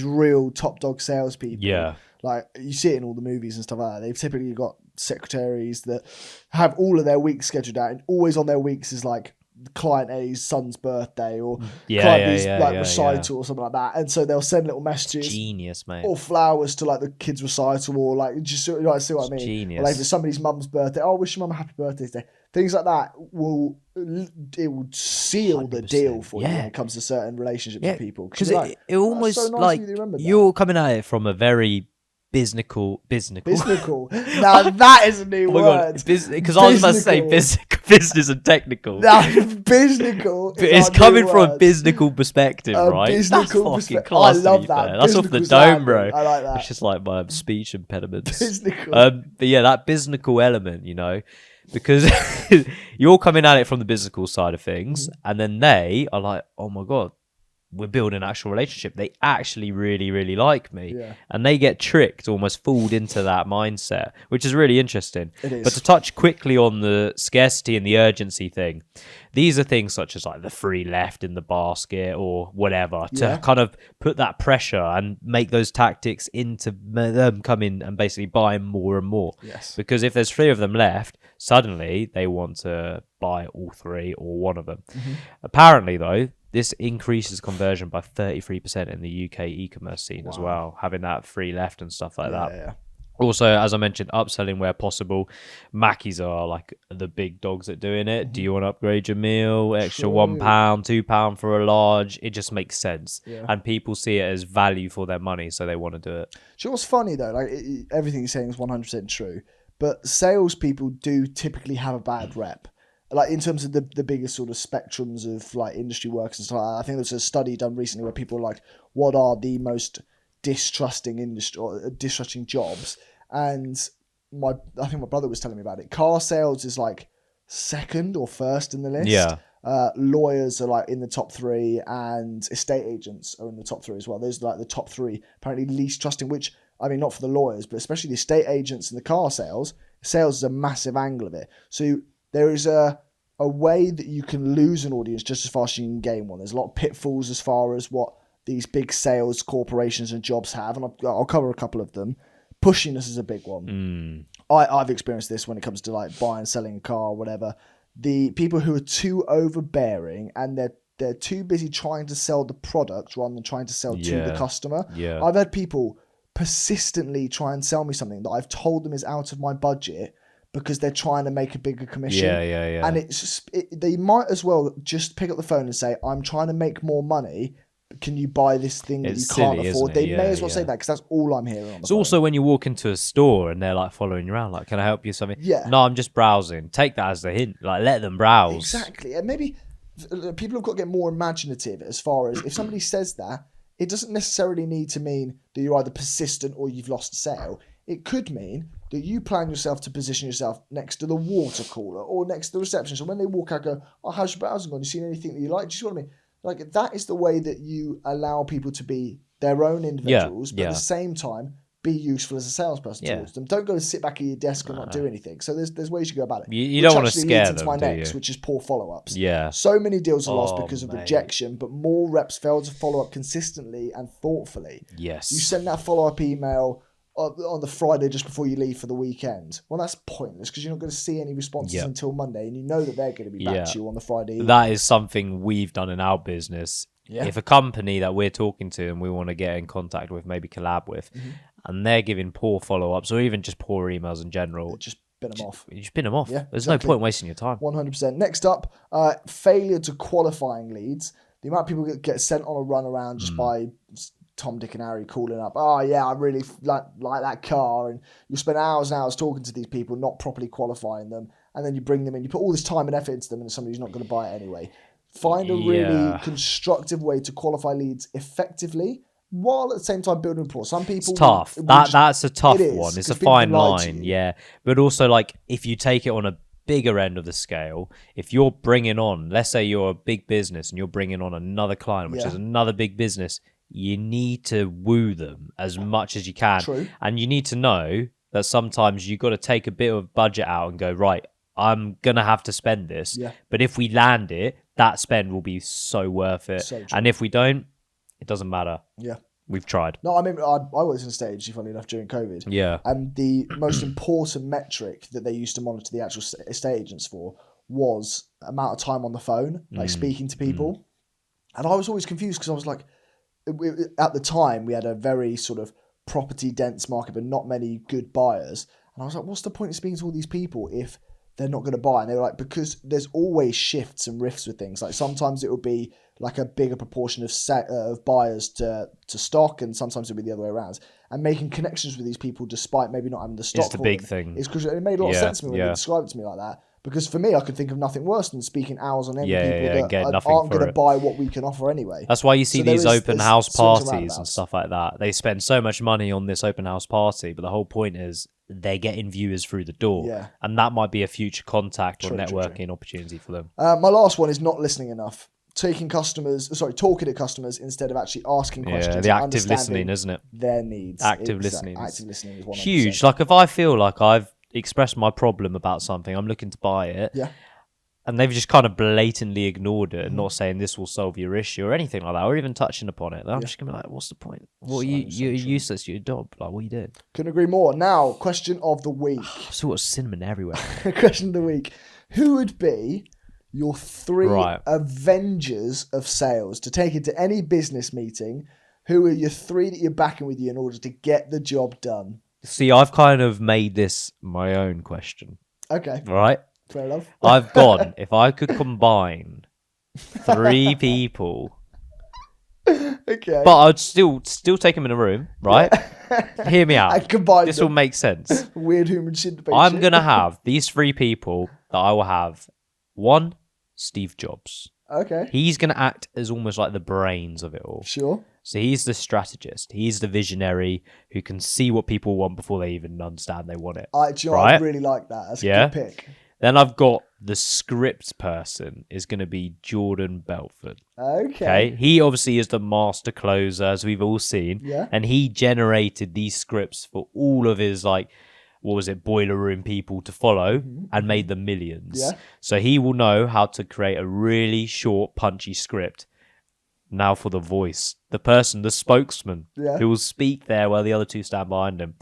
real top dog salespeople. Yeah. Like you see it in all the movies and stuff like that. They've typically got secretaries that have all of their weeks scheduled out, and always on their weeks is like client A's son's birthday or client B's recital or something like that. And so they'll send little messages. Genius, mate. Or flowers to like the kid's recital, or like just see what I mean. Genius. Or like if it's somebody's mum's birthday, oh, wish your mum a happy birthday today. Things like that will seal 100%. The deal for you when it comes to certain relationships with people. Because it almost so nice like you're coming at it from a very businesscal. Now that is a new word. Because I was about to say business and technical. No, businesscal. But it's coming from a businesscal perspective, right? That's fucking class. I love that. That's off the dome, bro. I like that. It's just like my speech impediments. Businesscal. But yeah, that businesscal element, you know, because you're coming at it from the businesscal side of things, and then they are like, oh my God, we're building an actual relationship. They actually really, really like me. Yeah. And they get tricked, almost fooled into that mindset, which is really interesting. It is. But to touch quickly on the scarcity and the urgency thing, these are things such as like the free left in the basket or whatever to kind of put that pressure and make those tactics into them come in and basically buy more and more. Yes. Because if there's 3 of them left, suddenly they want to buy all 3 or one of them. Apparently, though, this increases conversion by 33% in the UK e-commerce scene as well, having that free left and stuff like that. Yeah. Also, as I mentioned, upselling where possible. Mackies are like the big dogs at doing it. Do you want to upgrade your meal? Extra £1, £2 for a large. It just makes sense. Yeah. And people see it as value for their money, so they want to do it. Do you know what's funny though? Like everything you're saying is 100% true, but salespeople do typically have a bad rep. Like in terms of the biggest sort of spectrums of like industry workers and stuff like that. I think there's a study done recently where people were like, what are the most distrusting industry or distrusting jobs? And I think my brother was telling me about it. Car sales is like second or first in the list. Yeah. Lawyers are like in the top 3, and estate agents are in the top 3 as well. Those are like the top 3 apparently least trusting, which I mean, not for the lawyers, but especially the estate agents and the car sales. Sales is a massive angle of it. So there is a way that you can lose an audience just as fast as you can gain one. There's a lot of pitfalls as far as what these big sales corporations and jobs have, and I'll cover a couple of them. Pushiness is a big one. I've experienced this when it comes to like buying, selling a car or whatever. The people who are too overbearing and they're too busy trying to sell the product rather than trying to sell to the customer. Yeah. I've had people persistently try and sell me something that I've told them is out of my budget because they're trying to make a bigger commission. Yeah. And it's just, they might as well just pick up the phone and say, I'm trying to make more money. Can you buy this thing that you can't afford? They may as well say that because that's all I'm hearing on the phone. It's also when you walk into a store and they're like following you around, like, can I help you with something? Yeah. No, I'm just browsing. Take that as the hint. Like, let them browse. Exactly. And maybe people have got to get more imaginative as far as if somebody says that, it doesn't necessarily need to mean that you're either persistent or you've lost a sale. It could mean that you plan yourself to position yourself next to the water cooler or next to the reception. So when they walk out, go, oh, how's your browsing gone? You seen anything that you like? Do you see what I mean? Like, that is the way that you allow people to be their own individuals, but at the same time, be useful as a salesperson towards them. Don't go and sit back at your desk and not do anything. So there's ways you go about it. You don't want to scare them, into my next, which is poor follow-ups. Yeah. So many deals are lost because of rejection, but more reps fail to follow up consistently and thoughtfully. Yes. You send that follow-up email on the Friday just before you leave for the weekend. Well, that's pointless because you're not going to see any responses until Monday, and you know that they're going to be back to you on the Friday evening. That is something we've done in our business. Yeah. If a company that we're talking to and we want to get in contact with, maybe collab with, and they're giving poor follow-ups or even just poor emails in general, just bin them off. You just bin them off. Yeah, There's no point wasting your time. 100%. Next up, failure to qualifying leads. The amount of people that get sent on a run around just by Tom, Dick and Harry calling up, oh yeah, I really like that car, and you spend hours and hours talking to these people, not properly qualifying them, and then you bring them in, you put all this time and effort into them, and somebody's not going to buy it anyway. Find a really constructive way to qualify leads effectively, while at the same time building rapport. Some people... It's tough. That's a tough one. It's a fine line, But also, like, if you take it on a bigger end of the scale, if you're bringing on, let's say you're a big business and you're bringing on another client, which is another big business, you need to woo them as much as you can. True. And you need to know that sometimes you've got to take a bit of budget out and go, right, I'm going to have to spend this. Yeah. But if we land it, that spend will be so worth it. So true. And if we don't, it doesn't matter. Yeah. We've tried. No, I mean, I was in stage, funny enough, during COVID. Yeah. And the most important metric that they used to monitor the actual estate agents for was amount of time on the phone, like speaking to people. And I was always confused because I was like, at the time, we had a very sort of property dense market, but not many good buyers. And I was like, what's the point of speaking to all these people if they're not going to buy? And they were like, because there's always shifts and rifts with things. Like sometimes it will be like a bigger proportion of buyers to stock, and sometimes it'll be the other way around. And making connections with these people despite maybe not having the stock. It's the big thing. It's because it made a lot of sense to me when they described it to me like that. Because for me, I could think of nothing worse than speaking hours on end with people that aren't going to buy what we can offer anyway. That's why you see these open house parties and stuff like that. They spend so much money on this open house party, but the whole point is they're getting viewers through the door. Yeah. And that might be a future contact or networking opportunity for them. My last one is not listening enough. Talking to customers instead of actually asking questions. Yeah, the active listening, isn't it? Their needs. Active listening. Active listening is 100%. Huge. Like if I feel like I've expressed my problem about something, I'm looking to buy it. Yeah. And they've just kind of blatantly ignored it and not saying this will solve your issue or anything like that, or even touching upon it. I'm just going to be like, what's the point? What you're useless to your job. Like, what are you doing? Couldn't agree more. Now, question of the week. Sort of cinnamon everywhere. Question of the week. Who would be your three Avengers of sales to take into any business meeting? Who are your three that you're backing with you in order to get the job done? See, I've kind of made this my own question. Okay. Right? Fair enough. I've gone, if I could combine three people, okay, but I'd still take them in a room, right? Hear me out. I combine this will make sense. Weird human shit. I'm going to have these three people that I will have. One, Steve Jobs. Okay. He's going to act as almost like the brains of it all. Sure. So he's the strategist. He's the visionary who can see what people want before they even understand they want it. I really like that. That's a good pick. Then I've got the script person is going to be Jordan Belford. Okay. He obviously is the master closer, as we've all seen. Yeah. And he generated these scripts for all of his, boiler room people to follow and made them millions. Yeah. So he will know how to create a really short, punchy script. Now for the voice. The person, the spokesman, who will speak there while the other two stand behind him.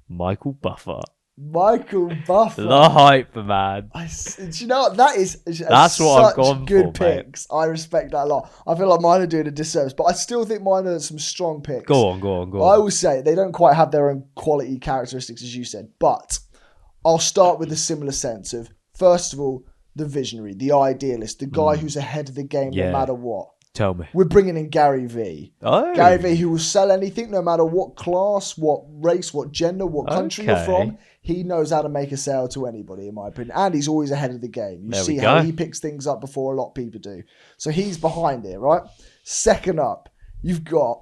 Michael Buffer. Michael Buffer. The hype man. Do you know what? That's what I've such gone good for, mate. picks. I respect that a lot. I feel like mine are doing a disservice, but I still think mine are some strong picks. Go on. I will say they don't quite have their own quality characteristics as you said, but I'll start with a similar sense of, first of all, the visionary, the idealist, the guy who's ahead of the game no matter what. Tell me. We're bringing in Gary V. Oh. Gary V, who will sell anything no matter what class, what race, what gender, what country you're from. He knows how to make a sale to anybody, in my opinion. And he's always ahead of the game. You see how he picks things up before a lot of people do. So he's behind it, right? Second up, you've got...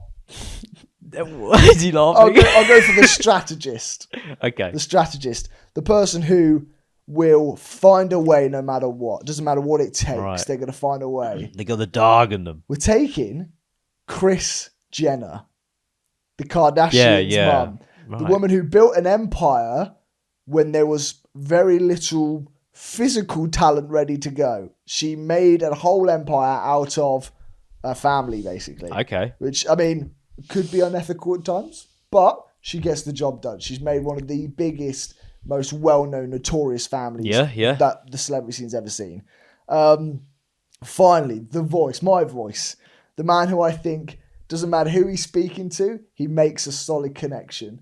Why is he laughing? I'll go for the strategist. Okay. The strategist. The person who will find a way no matter what. Doesn't matter what it takes. Right. They're going to find a way. They got the dog in them. We're taking Kris Jenner, the Kardashians' mum. Right. The woman who built an empire when there was very little physical talent ready to go. She made a whole empire out of a family, basically. Okay. Which, I mean, could be unethical at times, but she gets the job done. She's made one of the biggest, most well-known, notorious families that the celebrity scene's ever seen. Finally, the voice, my voice. The man who I think, doesn't matter who he's speaking to, he makes a solid connection.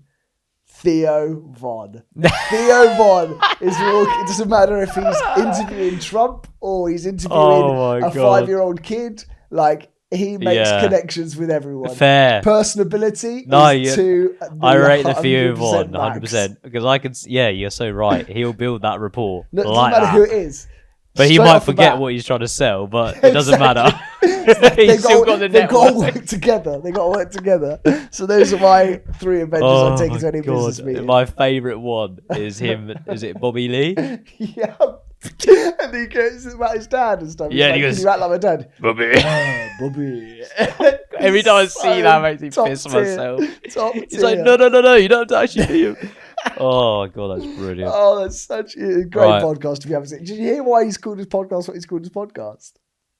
Theo Von. Theo Von is walking. It doesn't matter if he's interviewing Trump or he's interviewing a 5-year-old kid. Like, he makes connections with everyone. Fair. Personability I rate the Theo 100% Von max. 100% because I can. Yeah, you're so right. He'll build that rapport. No, it like doesn't matter that. who it is. But he might forget what he's trying to sell, but it doesn't matter. He's still got the network. They've got to work together. They've got to work together. So those are my 3 Avengers I take into any business meeting. My favourite one is him. Is it Bobby Lee? Yeah. And he goes about his dad and stuff. Yeah, like, he goes, can you act like my dad? Bobby. Bobby. Every time I see that, makes me piss myself. He's like, no, you don't have to actually be him. Oh, God, that's brilliant. Oh, that's such a great podcast if you haven't seen. Did you hear why he's called his podcast what he's called his podcast?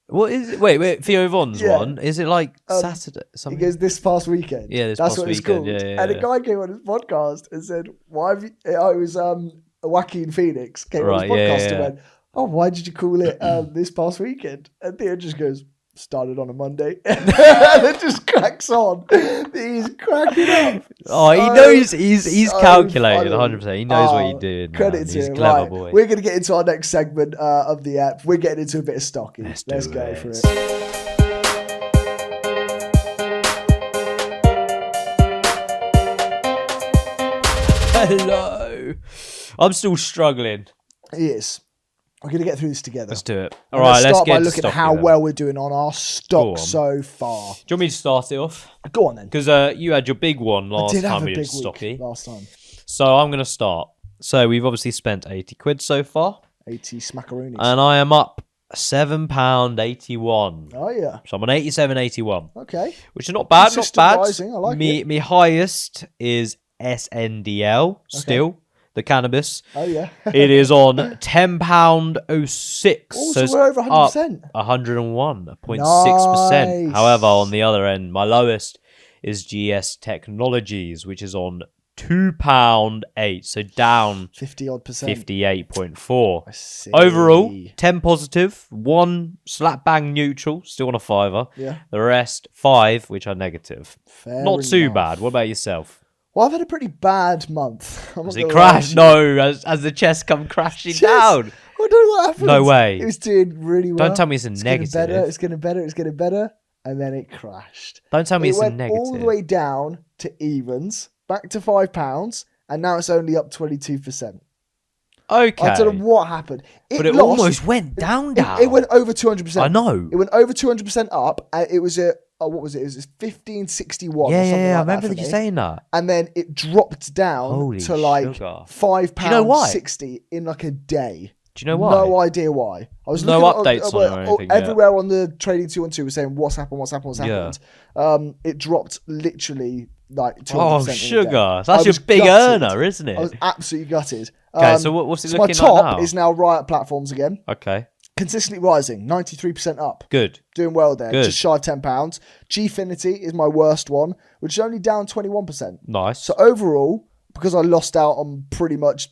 What is it? Wait, Theo Von's one? Is it like Saturday? Something? He goes, this past weekend. Yeah, that's what it's called. And a guy came on his podcast and said, why have you... I was Joaquin Phoenix came on his podcast and went, oh, why did you call it this past weekend? And Theo just goes, started on a Monday. And it just cracks on. He's cracking up. Oh, he knows. He's calculated 100%. He knows what he's doing. Credit to him. He's a clever boy. We're going to get into our next segment of the app. We're getting into a bit of Stocky. Let's go for it. Hello. I'm still struggling. He is. We're going to get through this together. Let's do it. All right, let's start get by looking at how then. well we're doing on our stock so far. Do you want me to start it off? Go on then. Because you had your big one last time we did Stocky. Last time. So I'm going to start. So we've obviously spent 80 quid so far. 80 smackaroonies. And I am up £7.81. Oh, yeah. So I'm on 87.81. Okay. Which is not bad, not bad. Rising. I like it. Me highest is SNDL still. The cannabis. Oh, yeah. It is on £10.06. Oh, so we're over 100%. 101.6%. Nice. However, on the other end, my lowest is GS Technologies, which is on £2.08. So down 50-odd %. 58.4. I see. Overall, 10 positive, 1 slap bang neutral, still on a fiver. Yeah. The rest, 5, which are negative. Fair Not too enough. bad. What about yourself? Well, I've had a pretty bad month. Has it crashed? No, as the chest come crashing down. I don't know what happened. No way. It was doing really well. Don't tell me it's a negative. It's getting better. And then it crashed. Don't tell me it's a went negative. all the way down to evens, back to £5, and now it's only up 22%. Okay. I don't know what happened. But it almost went down. It went over 200%. I know. It went over 200% up. And it was what was it? It was 1561 or something like that. I remember you saying that. And then it dropped down to like £5.60 in like a day. Do you know why? No idea why. I was no looking updates on it or anything. Everywhere on the Trading 212 was saying what's happened. Yeah. It dropped literally like 200%. Oh, sugar. So that's your big earner, isn't it? I was absolutely gutted. Okay, so what's it looking like now? My top now? is now Riot Platforms again. Okay. Consistently rising, 93% up. Good. Doing well there. Good. Just shy of £10. Gfinity is my worst one, which is only down 21%. Nice. So overall, because I lost out on pretty much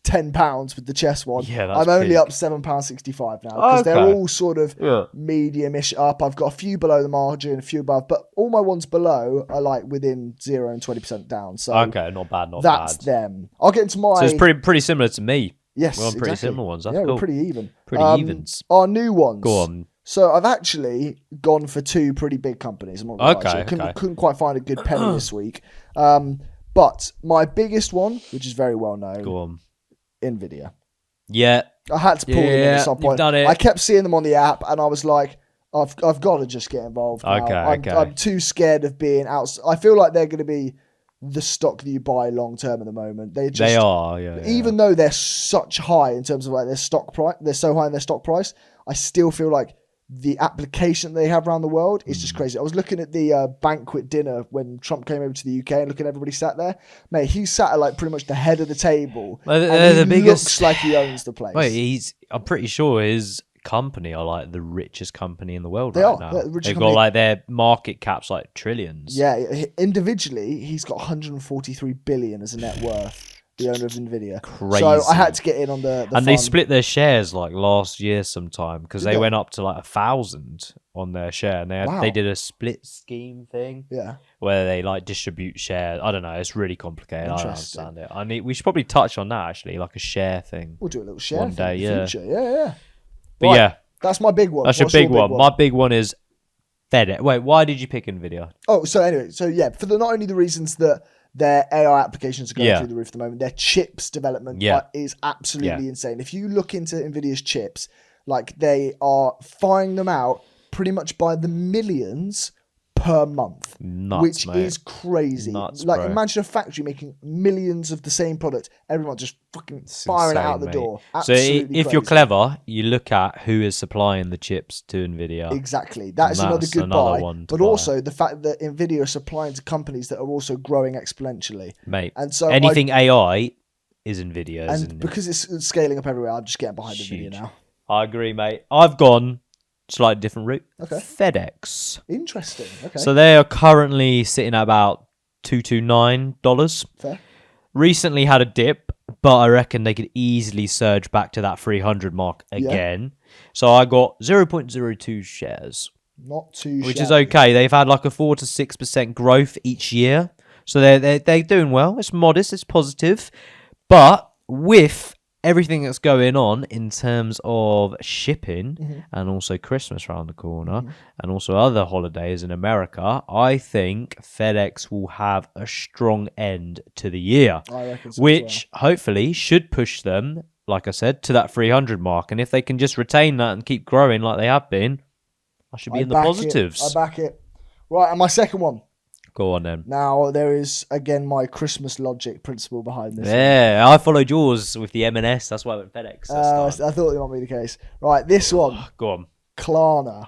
£10 with the chess one. Yeah, that's I'm only big. up £7.65 now because they're all sort of medium-ish up. I've got a few below the margin, a few above, but all my ones below are like within 0 and 20% down. So okay, not bad, that's bad. them. I'll get into my... So it's pretty similar to me. Yes, we're on pretty exactly. similar ones. That's yeah, cool. we're pretty even. Pretty evens. Our new ones. Go on. So I've actually gone for 2 pretty big companies. I'm not gonna lie to you. Couldn't quite find a good penny this week. But my biggest one, which is very well known, Go on. Nvidia. Yeah. I had to pull them in at some point. You've done it. I kept seeing them on the app, and I was like, I've got to just get involved now. Okay. I'm too scared of being out. I feel like they're going to be the stock that you buy long term at the moment. They are, yeah. Even though they're such high in terms of like their stock price, they're so high in their stock price. I still feel like the application they have around the world is just crazy. I was looking at the banquet dinner when Trump came over to the UK and looking at everybody sat there. Mate, he sat at like pretty much the head of the table. And he looks like he owns the place. Wait, I'm pretty sure his company are like the richest company in the world now. They've got like their market cap's like trillions. Yeah, individually, he's got 143 billion as a net worth. The owner of Nvidia. Crazy. So I had to get in on the and fun. They split their shares like last year sometime because they went up to like 1,000 on their share, and they did a split scheme thing. Yeah, where they like distribute shares. I don't know. It's really complicated. I don't understand it. We should probably touch on that actually, like a share thing. We'll do a little share one day. In the future. Yeah. But right, yeah, that's my big one. That's your big one. My big one is FedEx. Wait, why did you pick Nvidia? Oh, so anyway, for not only the reasons that their AI applications are going through the roof at the moment, their chips development is absolutely insane. If you look into Nvidia's chips, like they are firing them out pretty much by the millions per month, which is crazy. Nuts, like, bro. imagine a factory making millions of the same product, everyone just fucking firing it out the door. Absolutely so if you're clever, you look at who is supplying the chips to Nvidia. Exactly. That's another good buy. But also the fact that Nvidia are supplying to companies that are also growing exponentially. Mate, and so anything AI is Nvidia. And because it's scaling up everywhere, I'm just getting behind Nvidia now. I agree, mate. I've gone slightly different route. Okay. FedEx. Interesting. Okay. So they are currently sitting at about $229. Fair. Recently had a dip, but I reckon they could easily surge back to that 300 mark again. Yeah. So I got 0.02 shares. Not too which is okay. They've had like a 4 to 6% growth each year. So they're doing well. It's modest, it's positive. But with everything that's going on in terms of shipping and also Christmas around the corner and also other holidays in America, I think FedEx will have a strong end to the year, I reckon so, which hopefully should push them, like I said, to that 300 mark. And if they can just retain that and keep growing like they have been, I should be in the positives. I back it. Right, and my second one. Go on then. Now, there is, again, my Christmas logic principle behind this. Yeah, I followed yours with the M&S. That's why I went FedEx. I thought it might be the case. Right, this one. Go on. Klarna,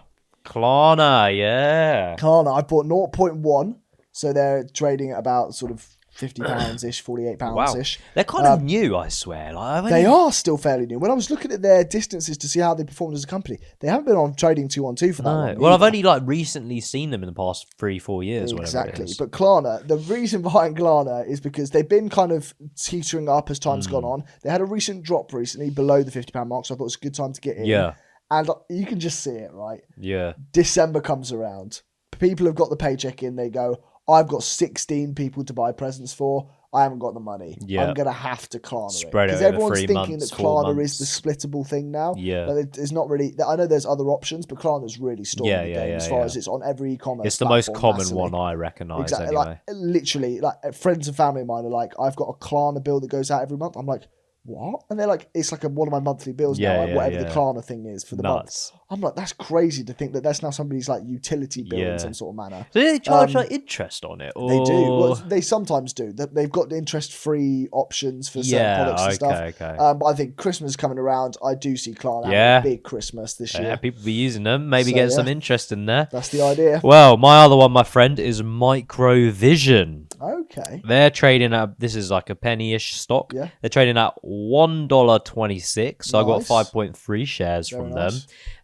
yeah. Klarna, I bought 0.1, so they're trading at about sort of £50-ish, £48-ish. Wow. They're kind of new, I swear. They are still fairly new. When I was looking at their distances to see how they performed as a company, they haven't been on trading 2-on-2 for that long. Well, I've only recently seen them in the past 3-4 years. Exactly. But Klarna, the reason behind Klarna is because they've been kind of teetering up as time's gone on. They had a recent drop recently below the £50 mark, so I thought it was a good time to get in. Yeah. And you can just see it, right? Yeah. December comes around. People have got the paycheck in. They go, I've got 16 people to buy presents for. I haven't got the money. Yeah. I'm going to have to Klarna Spread it. Because everyone's thinking that Klarna is the splittable thing now. Yeah. But it's not really. I know there's other options, but Klarna's really storming the game as far as it's on every e-commerce It's the most common one I recognise. Exactly. Anyway. Like, literally, like friends and family of mine are like, I've got a Klarna bill that goes out every month. I'm like, what? And they're like, it's like one of my monthly bills now, like whatever the Klarna thing is for the month. I'm like, that's crazy to think that that's now somebody's like utility bill in some sort of manner. So they charge like interest on it? Or... They do. Well, they sometimes do. They've got interest-free options for certain products and stuff. Okay. But I think Christmas is coming around. I do see Klarna having a big Christmas this year. Yeah, people be using them. Maybe get some interest in there. That's the idea. Well, my other one, my friend, is Microvision. Okay. They're trading at, this is like a penny-ish stock. Yeah. They're trading at $1.26. So I got 5.3 shares from them.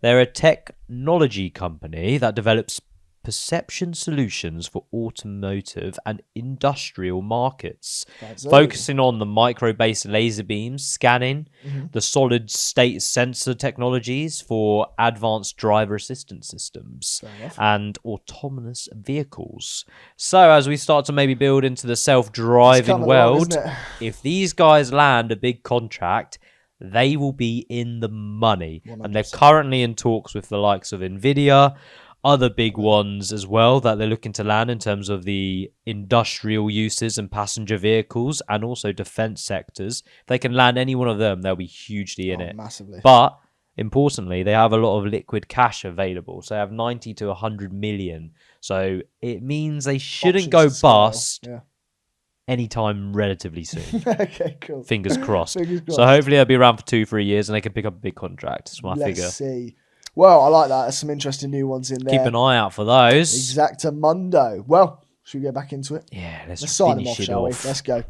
They're a technology company that develops perception solutions for automotive and industrial markets, That's it. focusing on the micro-based laser beams scanning, the solid-state sensor technologies for advanced driver assistance systems, and autonomous vehicles. So as we start to maybe build into the self-driving world, if these guys land a big contract, they will be in the money. 100%. And they're currently in talks with the likes of Nvidia, other big ones as well that they're looking to land in terms of the industrial uses and passenger vehicles and also defense sectors. If they can land any one of them, they'll be hugely in it. Massively. But importantly, they have a lot of liquid cash available. So they have 90 to 100 million. So it means they shouldn't go bust anytime relatively soon. Okay, cool. Fingers crossed. Fingers crossed. So hopefully they'll be around for 2-3 years and they can pick up a big contract. That's my figure. Let's see. Well, I like that. There's some interesting new ones in there. Keep an eye out for those. Exactamundo. Well, should we get back into it? Yeah, let's sign them finish off, it shall we? off. Let's go.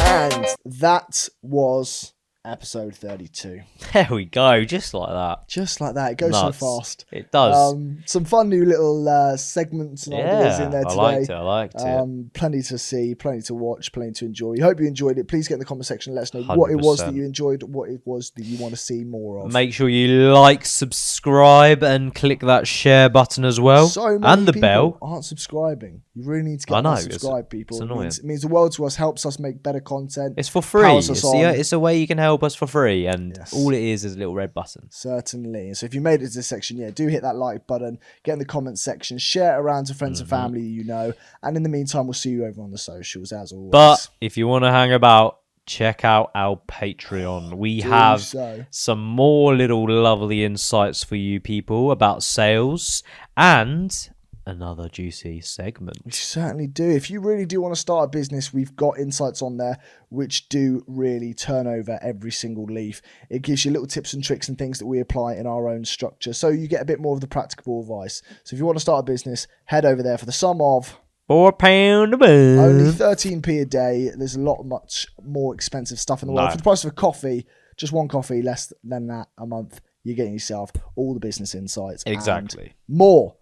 And that was episode 32. There we go, just like that. Just like that. It goes Nuts. so fast. It does. Some fun new little segments and ideas in there today. I liked it. Plenty to see, plenty to watch, plenty to enjoy. We hope you enjoyed it. Please get in the comment section and let us know 100%. what it was that you enjoyed, what it was that you want to see more of. Make sure you like, subscribe, and click that share button as well. So many and the people bell. aren't subscribing. You really need to get subscribe, people. It's annoying. It means the world to us, helps us make better content. It's for free. It's a way you can help us for free. And all it is a little red button. Certainly. So if you made it to this section, do hit that like button, get in the comment section, share it around to friends and family you know. And in the meantime, we'll see you over on the socials as always. But if you want to hang about, check out our Patreon. We have some more little lovely insights for you people about sales and another juicy segment. We certainly do. If you really do want to start a business, we've got insights on there which do really turn over every single leaf. It gives you little tips and tricks and things that we apply in our own structure, so you get a bit more of the practical advice. So if you want to start a business, head over there for the sum of £4 a month. Only 13p a day. There's a lot much more expensive stuff in the world. For the price of a coffee, just one coffee, less than that a month, you're getting yourself all the business insights. Exactly. And more.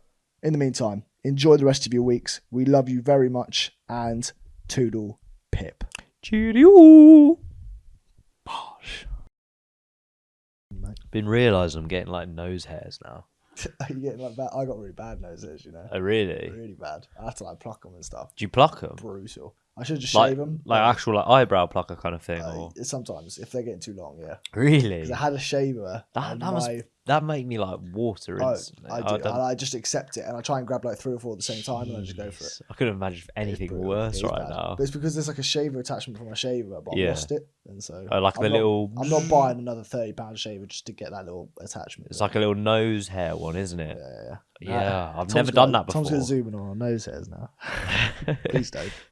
In the meantime, enjoy the rest of your weeks. We love you very much, and toodle pip. Cheerio. Bosh. Been realising I'm getting like nose hairs now. Are you getting like that? I got really bad nose hairs, you know. Oh, really? Really bad. I have to like pluck them and stuff. Do you pluck them? Brutal. I should just shave them. Like actual eyebrow plucker kind of thing? Or sometimes, if they're getting too long, yeah. Really? Because I had a shaver. That made me like water instantly. I just accept it and I try and grab like 3 or 4 at the same time and I just go for it. I couldn't imagine anything worse right now. But it's because there's like a shaver attachment for my shaver, but I lost it. And so I'm not buying another £30 shaver just to get that little attachment. It's like a little nose hair one, isn't it? Yeah. I've never done that before. Tom's going to zoom in on our nose hairs now. Please don't.